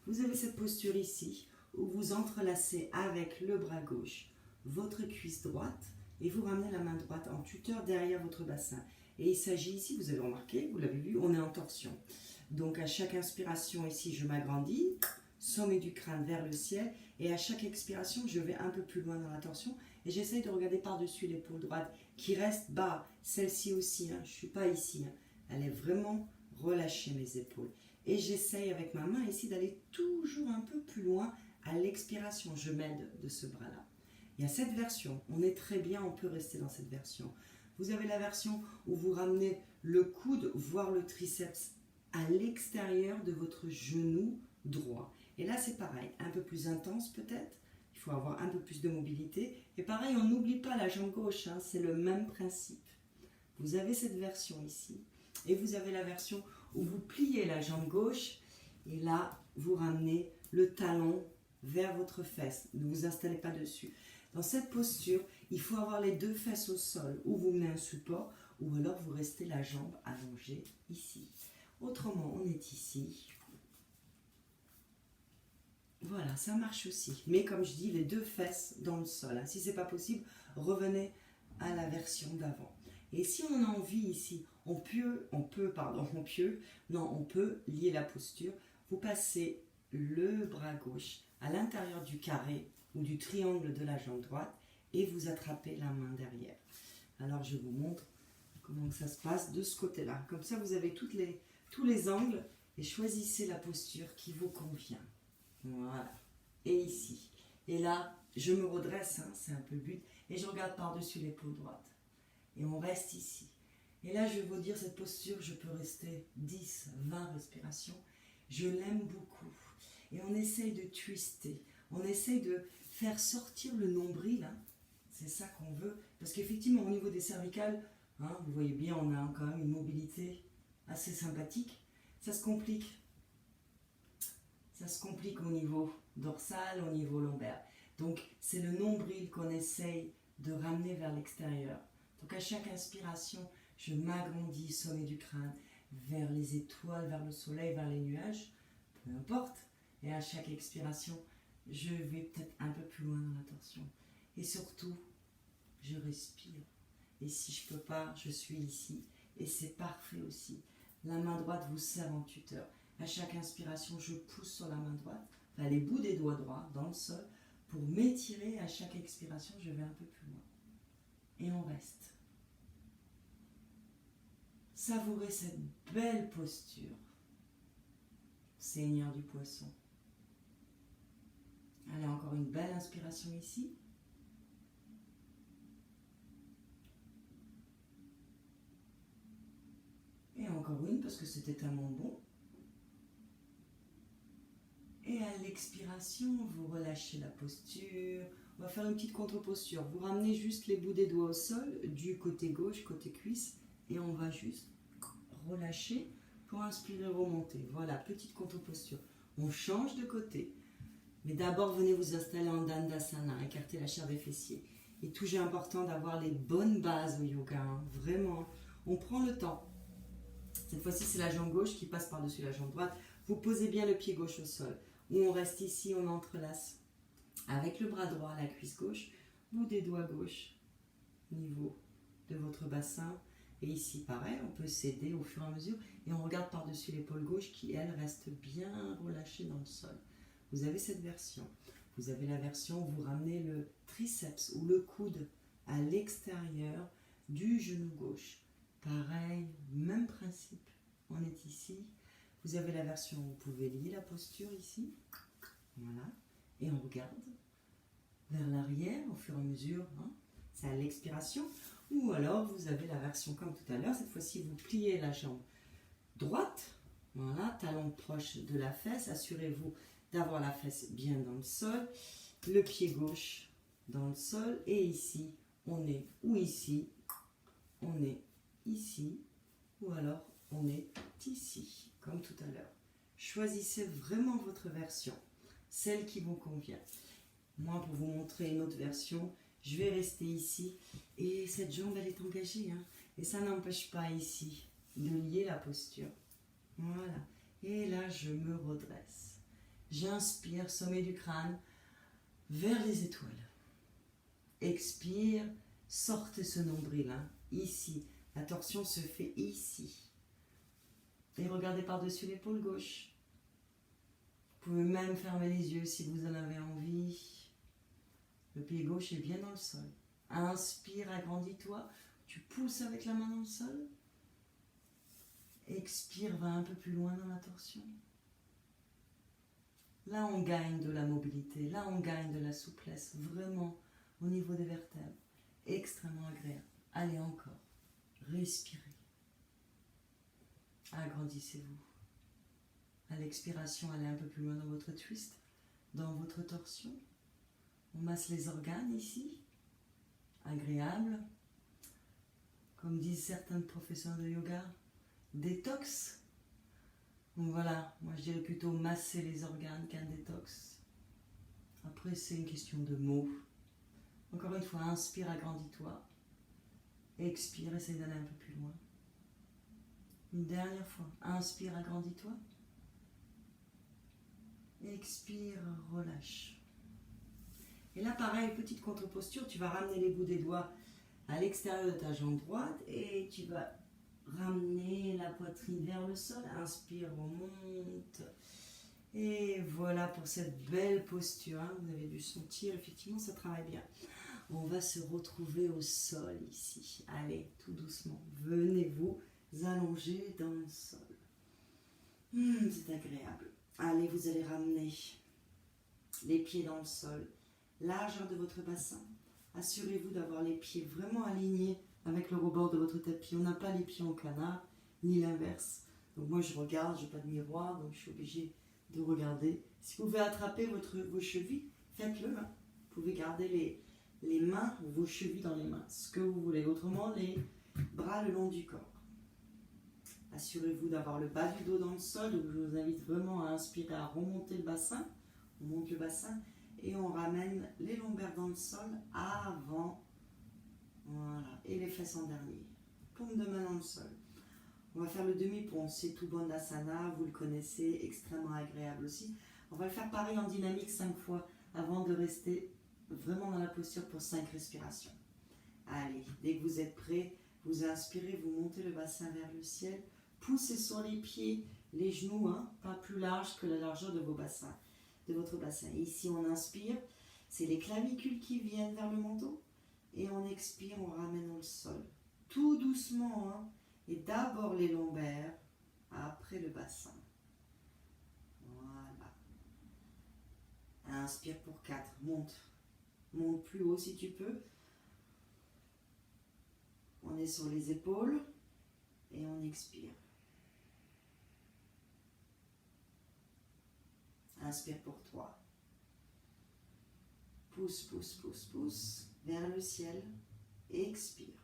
Vous avez cette posture ici, où vous entrelacez avec le bras gauche votre cuisse droite et vous ramenez la main droite en tuteur derrière votre bassin. Et il s'agit ici, vous avez remarqué, vous l'avez vu, on est en torsion. Donc à chaque inspiration ici, je m'agrandis, sommet du crâne vers le ciel, et à chaque expiration, je vais un peu plus loin dans la torsion, et j'essaye de regarder par-dessus l'épaule droite, qui reste bas, celle-ci aussi, je ne suis pas ici, elle est vraiment relâchée mes épaules. Et j'essaye avec ma main ici d'aller toujours un peu plus loin à l'expiration, je m'aide de ce bras-là. Il y a cette version, on est très bien, on peut rester dans cette version. Vous avez la version où vous ramenez le coude, voire le triceps à l'extérieur de votre genou droit. Et là, c'est pareil, un peu plus intense peut-être. Il faut avoir un peu plus de mobilité. Et pareil, on n'oublie pas la jambe gauche, hein, c'est le même principe. Vous avez cette version ici. Et vous avez la version où vous pliez la jambe gauche. Et là, vous ramenez le talon vers votre fesse. Ne vous installez pas dessus. Dans cette posture, il faut avoir les deux fesses au sol. Ou vous mettez un support, ou alors vous restez la jambe allongée ici. Autrement, on est ici. Voilà, ça marche aussi. Mais comme je dis, les deux fesses dans le sol. Si ce n'est pas possible, revenez à la version d'avant. Et si on a envie ici, on peut lier la posture. Vous passez le bras gauche à l'intérieur du carré ou du triangle de la jambe droite et vous attrapez la main derrière. Alors je vous montre comment ça se passe de ce côté-là. Comme ça, vous avez tous les angles et choisissez la posture qui vous convient. Voilà. Et ici. Et là, je me redresse, hein, c'est un peu le but, et je regarde par-dessus l'épaule droite. Et on reste ici. Et là, je vais vous dire, cette posture, je peux rester 10, 20 respirations. Je l'aime beaucoup. Et on essaye de twister. On essaye de faire sortir le nombril. Hein. C'est ça qu'on veut. Parce qu'effectivement, au niveau des cervicales, hein, vous voyez bien, on a quand même une mobilité assez sympathique. Ça se complique. Ça se complique au niveau dorsal, au niveau lombaire. Donc, c'est le nombril qu'on essaye de ramener vers l'extérieur. Donc, à chaque inspiration, je m'agrandis, sommet du crâne, vers les étoiles, vers le soleil, vers les nuages, peu importe. Et à chaque expiration, je vais peut-être un peu plus loin dans la torsion. Et surtout, je respire. Et si je ne peux pas, je suis ici. Et c'est parfait aussi. La main droite vous serre en tuteur. À chaque inspiration, je pousse sur la main droite, enfin, les bouts des doigts droits dans le sol, pour m'étirer. À chaque expiration, je vais un peu plus loin. Et on reste. Savourez cette belle posture. Seigneur du poisson. Allez, encore une belle inspiration ici. Et encore une, parce que c'était tellement bon. Et à l'expiration, vous relâchez la posture. On va faire une petite contre-posture. Vous ramenez juste les bouts des doigts au sol, du côté gauche, côté cuisse. Et on va juste relâcher pour inspirer, remonter. Voilà, petite contre-posture. On change de côté. Mais d'abord, venez vous installer en Dandasana, écartez la chair des fessiers. Et toujours important d'avoir les bonnes bases au yoga. Hein. Vraiment, on prend le temps. Cette fois-ci, c'est la jambe gauche qui passe par-dessus la jambe droite. Vous posez bien le pied gauche au sol. Ou on reste ici, on entrelace. Avec le bras droit, la cuisse gauche, bout des doigts gauche, niveau de votre bassin. Et ici, pareil, on peut s'aider au fur et à mesure. Et on regarde par-dessus l'épaule gauche qui, elle, reste bien relâchée dans le sol. Vous avez cette version. Vous avez la version où vous ramenez le triceps ou le coude à l'extérieur du genou gauche. Pareil, même principe. On est ici. Vous avez la version où vous pouvez lier la posture ici. Voilà. Et on regarde vers l'arrière au fur et à mesure. Hein. C'est à l'expiration. Ou alors vous avez la version comme tout à l'heure. Cette fois-ci, vous pliez la jambe droite. Voilà, talon proche de la fesse. Assurez-vous d'avoir la fesse bien dans le sol. Le pied gauche dans le sol. Et ici, on est ou ici, on est ici, ou alors on est ici, comme tout à l'heure. Choisissez vraiment votre version, celle qui vous convient. Moi, pour vous montrer une autre version, je vais rester ici. Et cette jambe, elle est engagée. Hein, et ça n'empêche pas ici de lier la posture. Voilà. Et là, je me redresse. J'inspire, sommet du crâne, vers les étoiles. Expire, sortez ce nombril, hein, ici. La torsion se fait ici. Et regardez par-dessus l'épaule gauche. Vous pouvez même fermer les yeux si vous en avez envie. Le pied gauche est bien dans le sol. Inspire, agrandis-toi. Tu pousses avec la main dans le sol. Expire, va un peu plus loin dans la torsion. Là, on gagne de la mobilité. Là, on gagne de la souplesse. Vraiment, au niveau des vertèbres. Extrêmement agréable. Allez, encore. Respirez. Agrandissez-vous. À l'expiration, allez un peu plus loin dans votre twist, dans votre torsion. On masse les organes ici. Agréable. Comme disent certains professeurs de yoga, détox. Donc voilà, moi je dirais plutôt masser les organes qu'un détox. Après, c'est une question de mots. Encore une fois, inspire, agrandis-toi. Expire, essaye d'aller un peu plus loin. Une dernière fois, inspire, agrandis-toi. Expire, relâche. Et là, pareil, petite contre-posture, tu vas ramener les bouts des doigts à l'extérieur de ta jambe droite et tu vas ramener la poitrine vers le sol. Inspire, remonte. Et voilà pour cette belle posture. Hein. Vous avez dû sentir, effectivement, ça travaille bien. On va se retrouver au sol ici. Allez, tout doucement. Venez vous allonger dans le sol. C'est agréable. Allez, vous allez ramener les pieds dans le sol. Largeur de votre bassin. Assurez-vous d'avoir les pieds vraiment alignés avec le rebord de votre tapis. On n'a pas les pieds en canard, ni l'inverse. Donc moi je regarde, je n'ai pas de miroir, donc je suis obligée de regarder. Si vous pouvez attraper vos chevilles, faites-le. Hein. Vous pouvez garder les mains, vos chevilles dans les mains, ce que vous voulez. Autrement, les bras le long du corps. Assurez-vous d'avoir le bas du dos dans le sol. Donc je vous invite vraiment à inspirer, à remonter le bassin. On monte le bassin et on ramène les lombaires dans le sol avant. Voilà. Et les fesses en dernier. Paume de main dans le sol. On va faire le demi-pont, c'est tout Bandhasana, vous le connaissez, extrêmement agréable aussi. On va le faire pareil en dynamique 5 fois avant de rester vraiment dans la posture pour 5 respirations. Allez, dès que vous êtes prêts, vous inspirez, vous montez le bassin vers le ciel, poussez sur les pieds, les genoux, hein, pas plus large que la largeur de votre bassin. Et ici on inspire, c'est les clavicules qui viennent vers le menton, et on expire, on ramène au sol. Tout doucement, hein. Et d'abord les lombaires, après le bassin. Voilà. Inspire pour 4. Monte. Monte plus haut si tu peux. On est sur les épaules. Et on expire. Inspire pour 3. Pousse, pousse, pousse, pousse. Vers le ciel. Expire.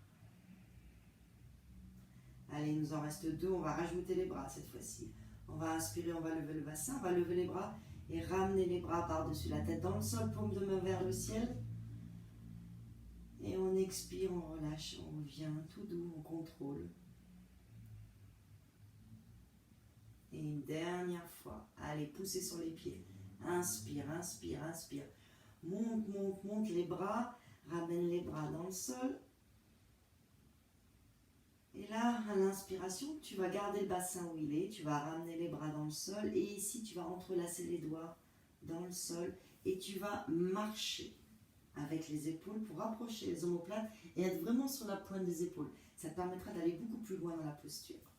Allez, il nous en reste 2, on va rajouter les bras cette fois-ci. On va inspirer, on va lever le bassin, on va lever les bras et ramener les bras par-dessus la tête dans le sol, paume de main vers le ciel. Et on expire, on relâche, on vient tout doux, on contrôle. Et une dernière fois, allez, poussez sur les pieds. Inspire, inspire, inspire. Monte, monte, monte les bras, ramène les bras dans le sol. Et là, à l'inspiration, tu vas garder le bassin où il est, tu vas ramener les bras dans le sol et ici, tu vas entrelacer les doigts dans le sol et tu vas marcher avec les épaules pour rapprocher les omoplates et être vraiment sur la pointe des épaules. Ça te permettra d'aller beaucoup plus loin dans la posture.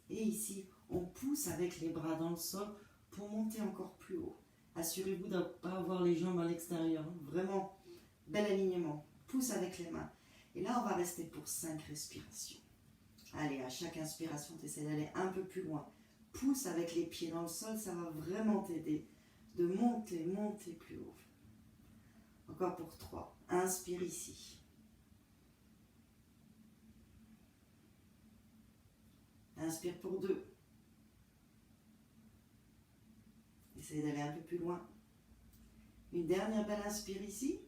Et ici, on pousse avec les bras dans le sol pour monter encore plus haut. Assurez-vous de ne pas avoir les jambes à l'extérieur. Vraiment, bel alignement. Pousse avec les mains. Et là, on va rester pour 5 respirations. Allez, à chaque inspiration, tu essaies d'aller un peu plus loin. Pousse avec les pieds dans le sol, ça va vraiment t'aider de monter, monter plus haut. Encore pour 3. Inspire ici. Inspire pour 2. Essaye d'aller un peu plus loin. Une dernière belle inspire ici.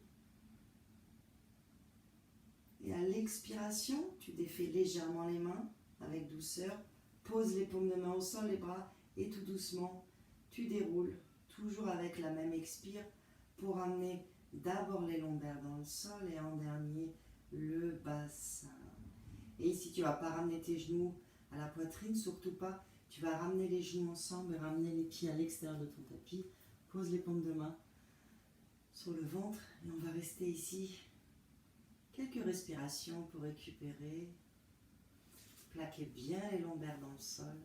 Et à l'expiration, tu défais légèrement les mains avec douceur. Pose les paumes de main au sol, les bras, et tout doucement, tu déroules, toujours avec la même expire, pour amener d'abord les lombaires dans le sol et en dernier, le bassin. Et ici, tu ne vas pas ramener tes genoux à la poitrine, surtout pas. Tu vas ramener les genoux ensemble et ramener les pieds à l'extérieur de ton tapis. Pose les paumes de main sur le ventre et on va rester ici. Quelques respirations pour récupérer. Plaquez bien les lombaires dans le sol.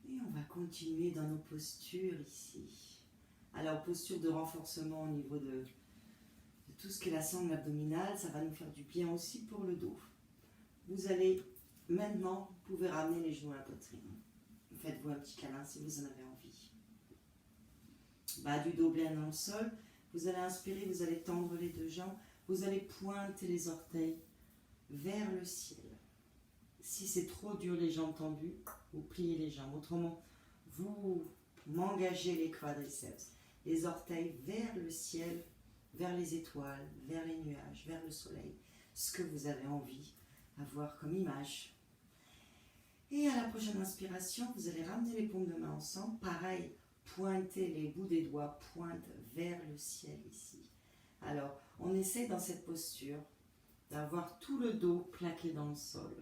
Et on va continuer dans nos postures ici. Alors, posture de renforcement au niveau de tout ce qui est la sangle abdominale. Ça va nous faire du bien aussi pour le dos. Vous allez maintenant Vous pouvez ramener les genoux à la poitrine. Faites-vous un petit câlin si vous en avez envie. Bas du dos bien dans le sol. Vous allez inspirer, vous allez tendre les deux jambes. Vous allez pointer les orteils vers le ciel. Si c'est trop dur, les jambes tendues, vous pliez les jambes. Autrement, vous m'engagez les quadriceps. Les orteils vers le ciel, vers les étoiles, vers les nuages, vers le soleil. Ce que vous avez envie d'avoir comme image. Et à la prochaine inspiration, vous allez ramener les paumes de main ensemble. Pareil, pointez les bouts des doigts, pointe vers le ciel ici. Alors, on essaie dans cette posture d'avoir tout le dos plaqué dans le sol.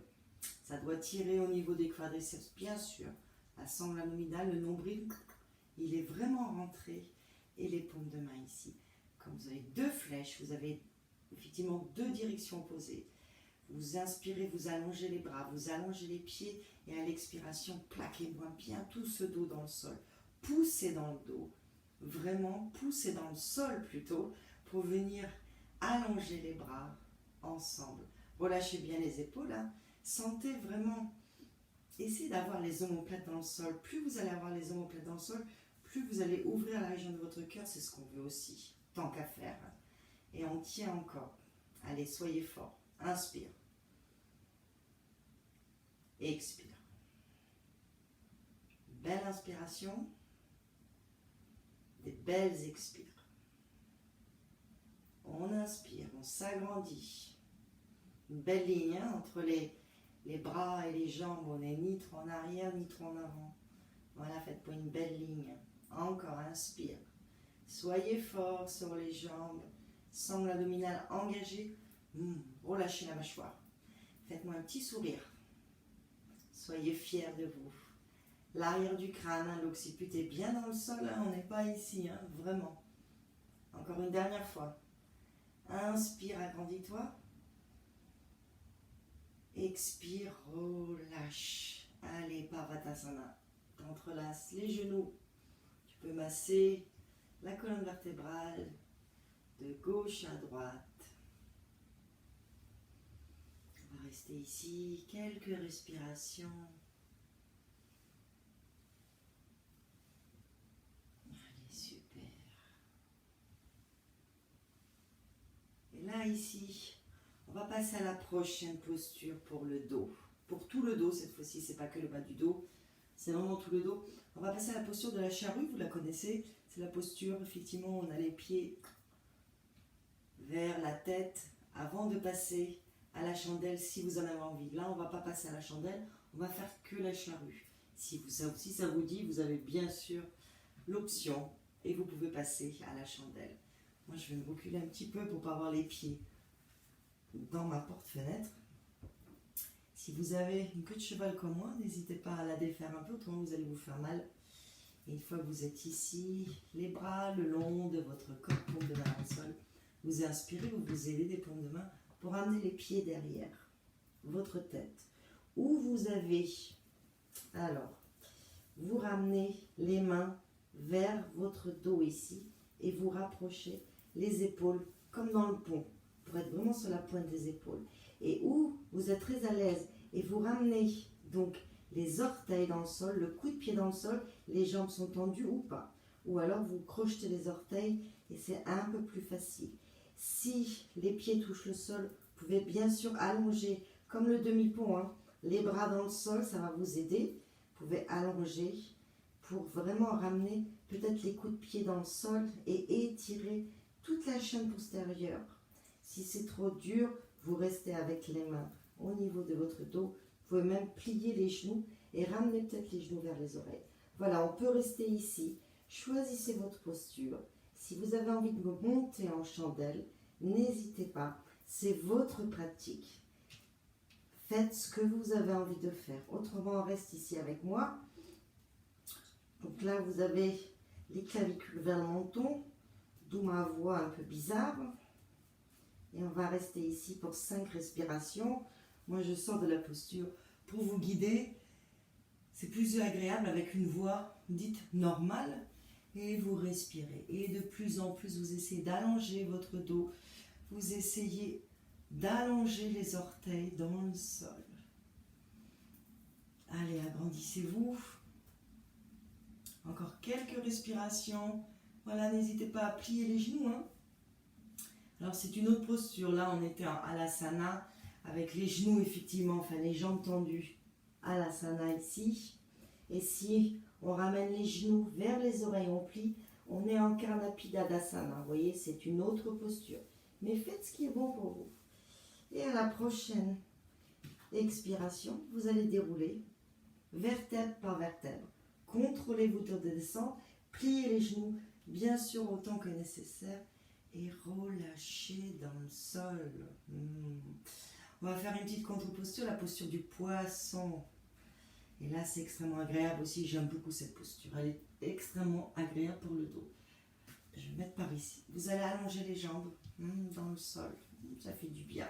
Ça doit tirer au niveau des quadriceps, bien sûr. La sangle abdominale, le nombril, il est vraiment rentré. Et les paumes de main ici. Comme vous avez deux flèches, vous avez effectivement deux directions opposées. Vous inspirez, vous allongez les bras, vous allongez les pieds et à l'expiration, plaquez-moi bien tout ce dos dans le sol. Poussez dans le dos, vraiment poussez dans le sol plutôt pour venir allonger les bras ensemble. Relâchez bien les épaules, hein. Sentez vraiment, essayez d'avoir les omoplates dans le sol. Plus vous allez avoir les omoplates dans le sol, plus vous allez ouvrir la région de votre cœur, c'est ce qu'on veut aussi, tant qu'à faire. Et on tient encore. Allez, soyez forts. Inspire. Expire. Belle inspiration. Des belles expires. On inspire, on s'agrandit. Une belle ligne hein, entre les bras et les jambes. On n'est ni trop en arrière, ni trop en avant. Voilà, faites-moi une belle ligne. Encore, inspire. Soyez fort sur les jambes. Sangle abdominale engagée. Relâchez la mâchoire. Faites-moi un petit sourire. Soyez fiers de vous. L'arrière du crâne, hein, l'occiput est bien dans le sol. Hein, on n'est pas ici, hein, vraiment. Encore une dernière fois. Inspire, agrandis-toi. Expire, relâche. Allez, Parvatasana. T'entrelaces les genoux. Tu peux masser la colonne vertébrale de gauche à droite. On va rester ici quelques respirations. Allez, super. Et là, ici, on va passer à la prochaine posture pour le dos. Pour tout le dos, cette fois-ci, c'est pas que le bas du dos, c'est vraiment tout le dos. On va passer à la posture de la charrue, vous la connaissez. C'est la posture, effectivement, on a les pieds vers la tête avant de passer à la chandelle si vous en avez envie. Là, on ne va pas passer à la chandelle, on va faire que la charrue. Si ça vous dit, vous avez bien sûr l'option et vous pouvez passer à la chandelle. Moi, je vais me reculer un petit peu pour ne pas avoir les pieds dans ma porte-fenêtre. Si vous avez une queue de cheval comme moi, n'hésitez pas à la défaire un peu, autrement vous allez vous faire mal. Et une fois que vous êtes ici, les bras le long de votre corps, paume de main au sol, vous inspirez, vous vous aidez des paumes de main pour amener les pieds derrière votre tête. Où vous avez, alors, vous ramenez les mains vers votre dos ici et vous rapprochez les épaules comme dans le pont pour être vraiment sur la pointe des épaules. Et où vous êtes très à l'aise et vous ramenez donc les orteils dans le sol, le coup de pied dans le sol, les jambes sont tendues ou pas. Ou alors vous crochetez les orteils et c'est un peu plus facile. Si les pieds touchent le sol, vous pouvez bien sûr allonger comme le demi-pont, hein, les bras dans le sol, ça va vous aider. Vous pouvez allonger pour vraiment ramener peut-être les coups de pied dans le sol et étirer toute la chaîne postérieure. Si c'est trop dur, vous restez avec les mains au niveau de votre dos. Vous pouvez même plier les genoux et ramener peut-être les genoux vers les oreilles. Voilà, on peut rester ici. Choisissez votre posture. Si vous avez envie de monter en chandelle, n'hésitez pas. C'est votre pratique. Faites ce que vous avez envie de faire. Autrement, on reste ici avec moi. Donc là, vous avez les clavicules vers le menton, d'où ma voix un peu bizarre. Et on va rester ici pour 5 respirations. Moi, je sors de la posture pour vous guider. C'est plus agréable avec une voix dite normale. Et vous respirez. Et de plus en plus, vous essayez d'allonger votre dos. Vous essayez d'allonger les orteils dans le sol. Allez, agrandissez-vous. Encore quelques respirations. Voilà, n'hésitez pas à plier les genoux. Alors, c'est une autre posture. Là, on était en Alasana avec les genoux, effectivement, enfin les jambes tendues. Alasana ici. Et si on ramène les genoux vers les oreilles, on plie, on est en Karnapidadasana. Vous voyez, c'est une autre posture. Mais faites ce qui est bon pour vous. Et à la prochaine expiration, vous allez dérouler vertèbre par vertèbre. Contrôlez votre descente, pliez les genoux, bien sûr autant que nécessaire, et relâchez dans le sol. On va faire une petite contre-posture, la posture du poisson. Et là, c'est extrêmement agréable aussi. J'aime beaucoup cette posture. Elle est extrêmement agréable pour le dos. Je vais mettre par ici. Vous allez allonger les jambes dans le sol. Ça fait du bien.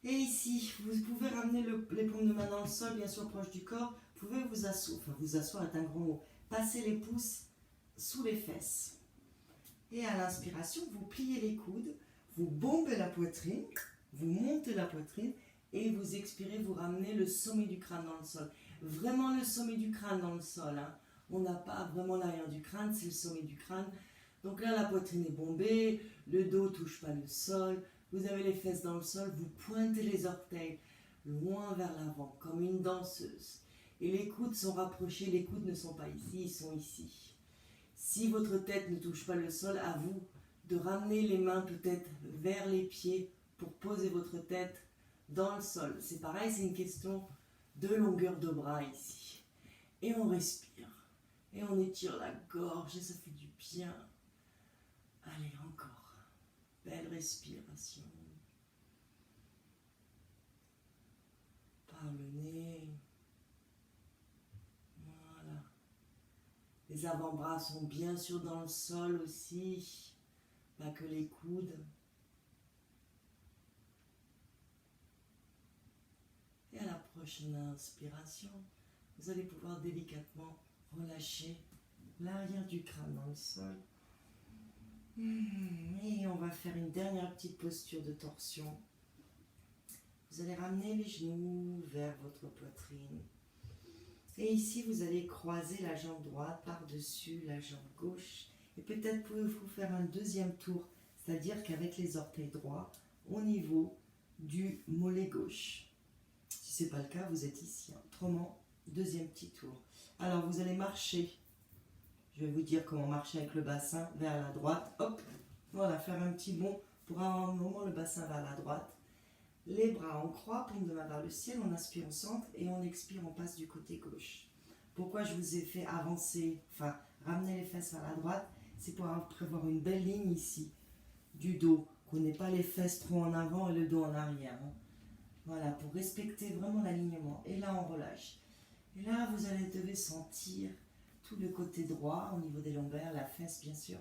Et ici, vous pouvez ramener les paumes de main dans le sol, bien sûr proche du corps. Vous pouvez vous asseoir. Enfin, vous asseoir est un grand mot. Passez les pouces sous les fesses. Et à l'inspiration, vous pliez les coudes. Vous bombez la poitrine. Vous montez la poitrine. Et vous expirez, vous ramenez le sommet du crâne dans le sol. Vraiment le sommet du crâne dans le sol. On n'a pas vraiment l'arrière du crâne, c'est le sommet du crâne. Donc là, la poitrine est bombée, le dos ne touche pas le sol. Vous avez les fesses dans le sol, vous pointez les orteils loin vers l'avant, comme une danseuse. Et les coudes sont rapprochés, les coudes ne sont pas ici, ils sont ici. Si votre tête ne touche pas le sol, à vous de ramener les mains peut-être vers les pieds pour poser votre tête dans le sol. C'est pareil, c'est une question de longueur de bras ici. Et on respire. Et on étire la gorge et ça fait du bien. Allez, encore. Belle respiration. Par le nez. Voilà. Les avant-bras sont bien sûr dans le sol aussi. Pas que les coudes. Et à la prochaine inspiration, vous allez pouvoir délicatement relâcher l'arrière du crâne dans le sol. Et on va faire une dernière petite posture de torsion. Vous allez ramener les genoux vers votre poitrine. Et ici, vous allez croiser la jambe droite par-dessus la jambe gauche. Et peut-être pouvez-vous faire un deuxième tour, c'est-à-dire qu'avec les orteils droits au niveau du mollet gauche. Si ce n'est pas le cas, vous êtes ici. Autrement, deuxième petit tour. Alors, vous allez marcher. Je vais vous dire comment marcher avec le bassin vers la droite. Hop, voilà, faire un petit bond pour avoir un moment le bassin vers la droite. Les bras en croix, paume de main vers le ciel. On inspire au centre et on expire, on passe du côté gauche. Pourquoi je vous ai fait avancer, enfin, ramener les fesses vers la droite? C'est pour prévoir une belle ligne ici du dos. Qu'on n'ait pas les fesses trop en avant et le dos en arrière. Voilà, pour respecter vraiment l'alignement. Et là, on relâche. Et là, vous devez sentir tout le côté droit au niveau des lombaires, la fesse bien sûr.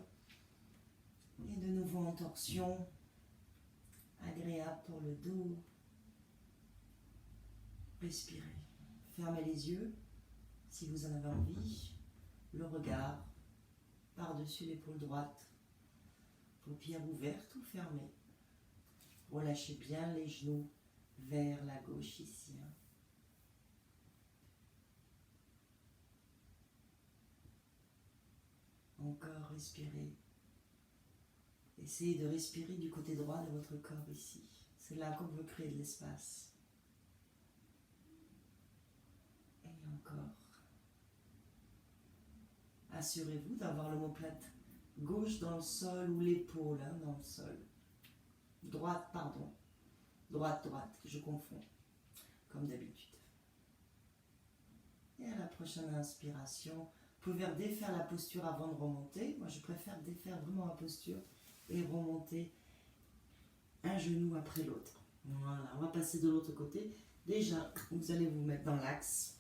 Et de nouveau en torsion, agréable pour le dos. Respirez. Fermez les yeux si vous en avez envie. Le regard par-dessus l'épaule droite. Paupières ouvertes ou fermées. Relâchez bien les genoux vers la gauche ici. Encore respirez. Essayez de respirer du côté droit de votre corps ici. C'est là qu'on veut créer de l'espace. Et encore. Assurez-vous d'avoir l'omoplate gauche dans le sol ou l'épaule dans le sol. Droite, pardon. Droite, je confonds. Comme d'habitude. Et à la prochaine inspiration, vous pouvez défaire la posture avant de remonter. Moi, je préfère défaire vraiment la posture et remonter un genou après l'autre. Voilà, on va passer de l'autre côté. Déjà, vous allez vous mettre dans l'axe.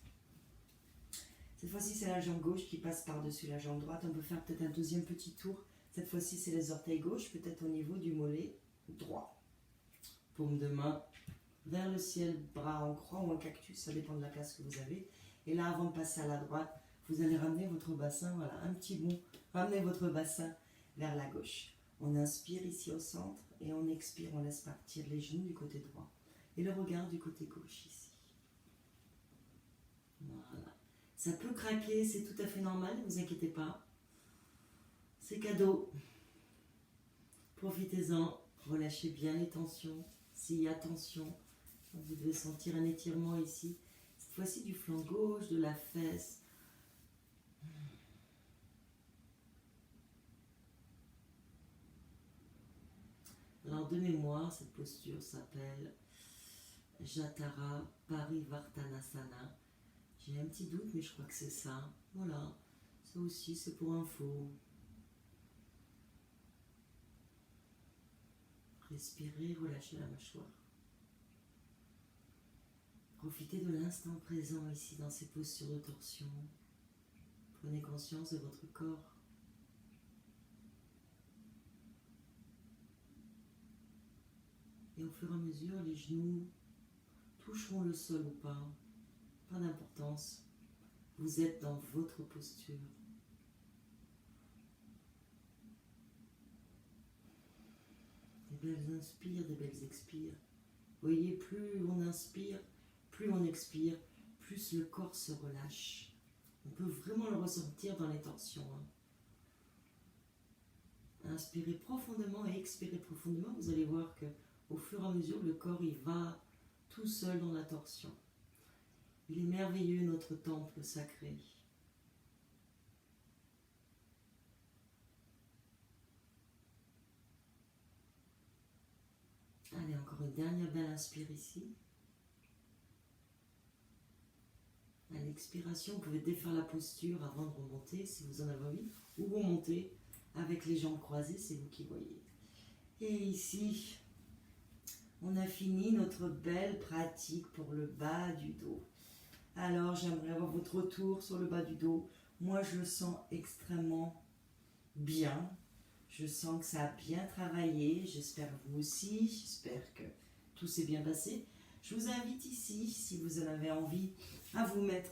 Cette fois-ci, c'est la jambe gauche qui passe par-dessus la jambe droite. On peut faire peut-être un deuxième petit tour. Cette fois-ci, c'est les orteils gauches, peut-être au niveau du mollet droit. Paume de main vers le ciel, bras en croix ou en cactus, ça dépend de la place que vous avez. Et là, avant de passer à la droite, vous allez ramener votre bassin, voilà, un petit bond. Ramenez votre bassin vers la gauche. On inspire ici au centre et on expire, on laisse partir les genoux du côté droit. Et le regard du côté gauche ici. Voilà. Ça peut craquer, c'est tout à fait normal, ne vous inquiétez pas. C'est cadeau. Profitez-en, relâchez bien les tensions. S'il y a tension, vous devez sentir un étirement ici. Cette fois-ci du flanc gauche, de la fesse. Alors de mémoire, cette posture s'appelle Jatara Parivartanasana. J'ai un petit doute, mais je crois que c'est ça. Voilà, ça aussi c'est pour info. Respirez, relâchez la mâchoire. Profitez de l'instant présent ici dans ces postures de torsion. Prenez conscience de votre corps. Et au fur et à mesure, les genoux toucheront le sol ou pas. Pas d'importance. Vous êtes dans votre posture. Des belles inspires, des belles expires. Vous voyez, plus on inspire, plus on expire, plus le corps se relâche. On peut vraiment le ressentir dans les tensions. Inspirez profondément et expirez profondément. Vous allez voir que au fur et à mesure, le corps il va tout seul dans la torsion. Il est merveilleux, notre temple sacré. Allez, encore une dernière belle inspire ici. À l'expiration, vous pouvez défaire la posture avant de remonter si vous en avez envie, ou remonter avec les jambes croisées, c'est vous qui voyez. Et ici, on a fini notre belle pratique pour le bas du dos. Alors, j'aimerais avoir votre retour sur le bas du dos. Moi, je le sens extrêmement bien. Je sens que ça a bien travaillé. J'espère vous aussi. J'espère que tout s'est bien passé. Je vous invite ici, si vous en avez envie, à vous mettre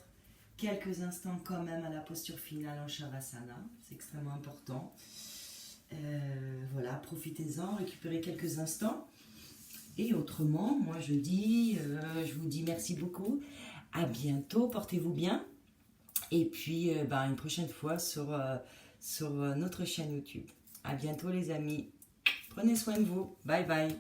quelques instants quand même à la posture finale en Shavasana. C'est extrêmement important. Voilà, profitez-en, récupérez quelques instants. Et autrement, moi je vous dis merci beaucoup. À bientôt, portez-vous bien. Et puis, une prochaine fois sur notre chaîne YouTube. À bientôt les amis. Prenez soin de vous. Bye bye.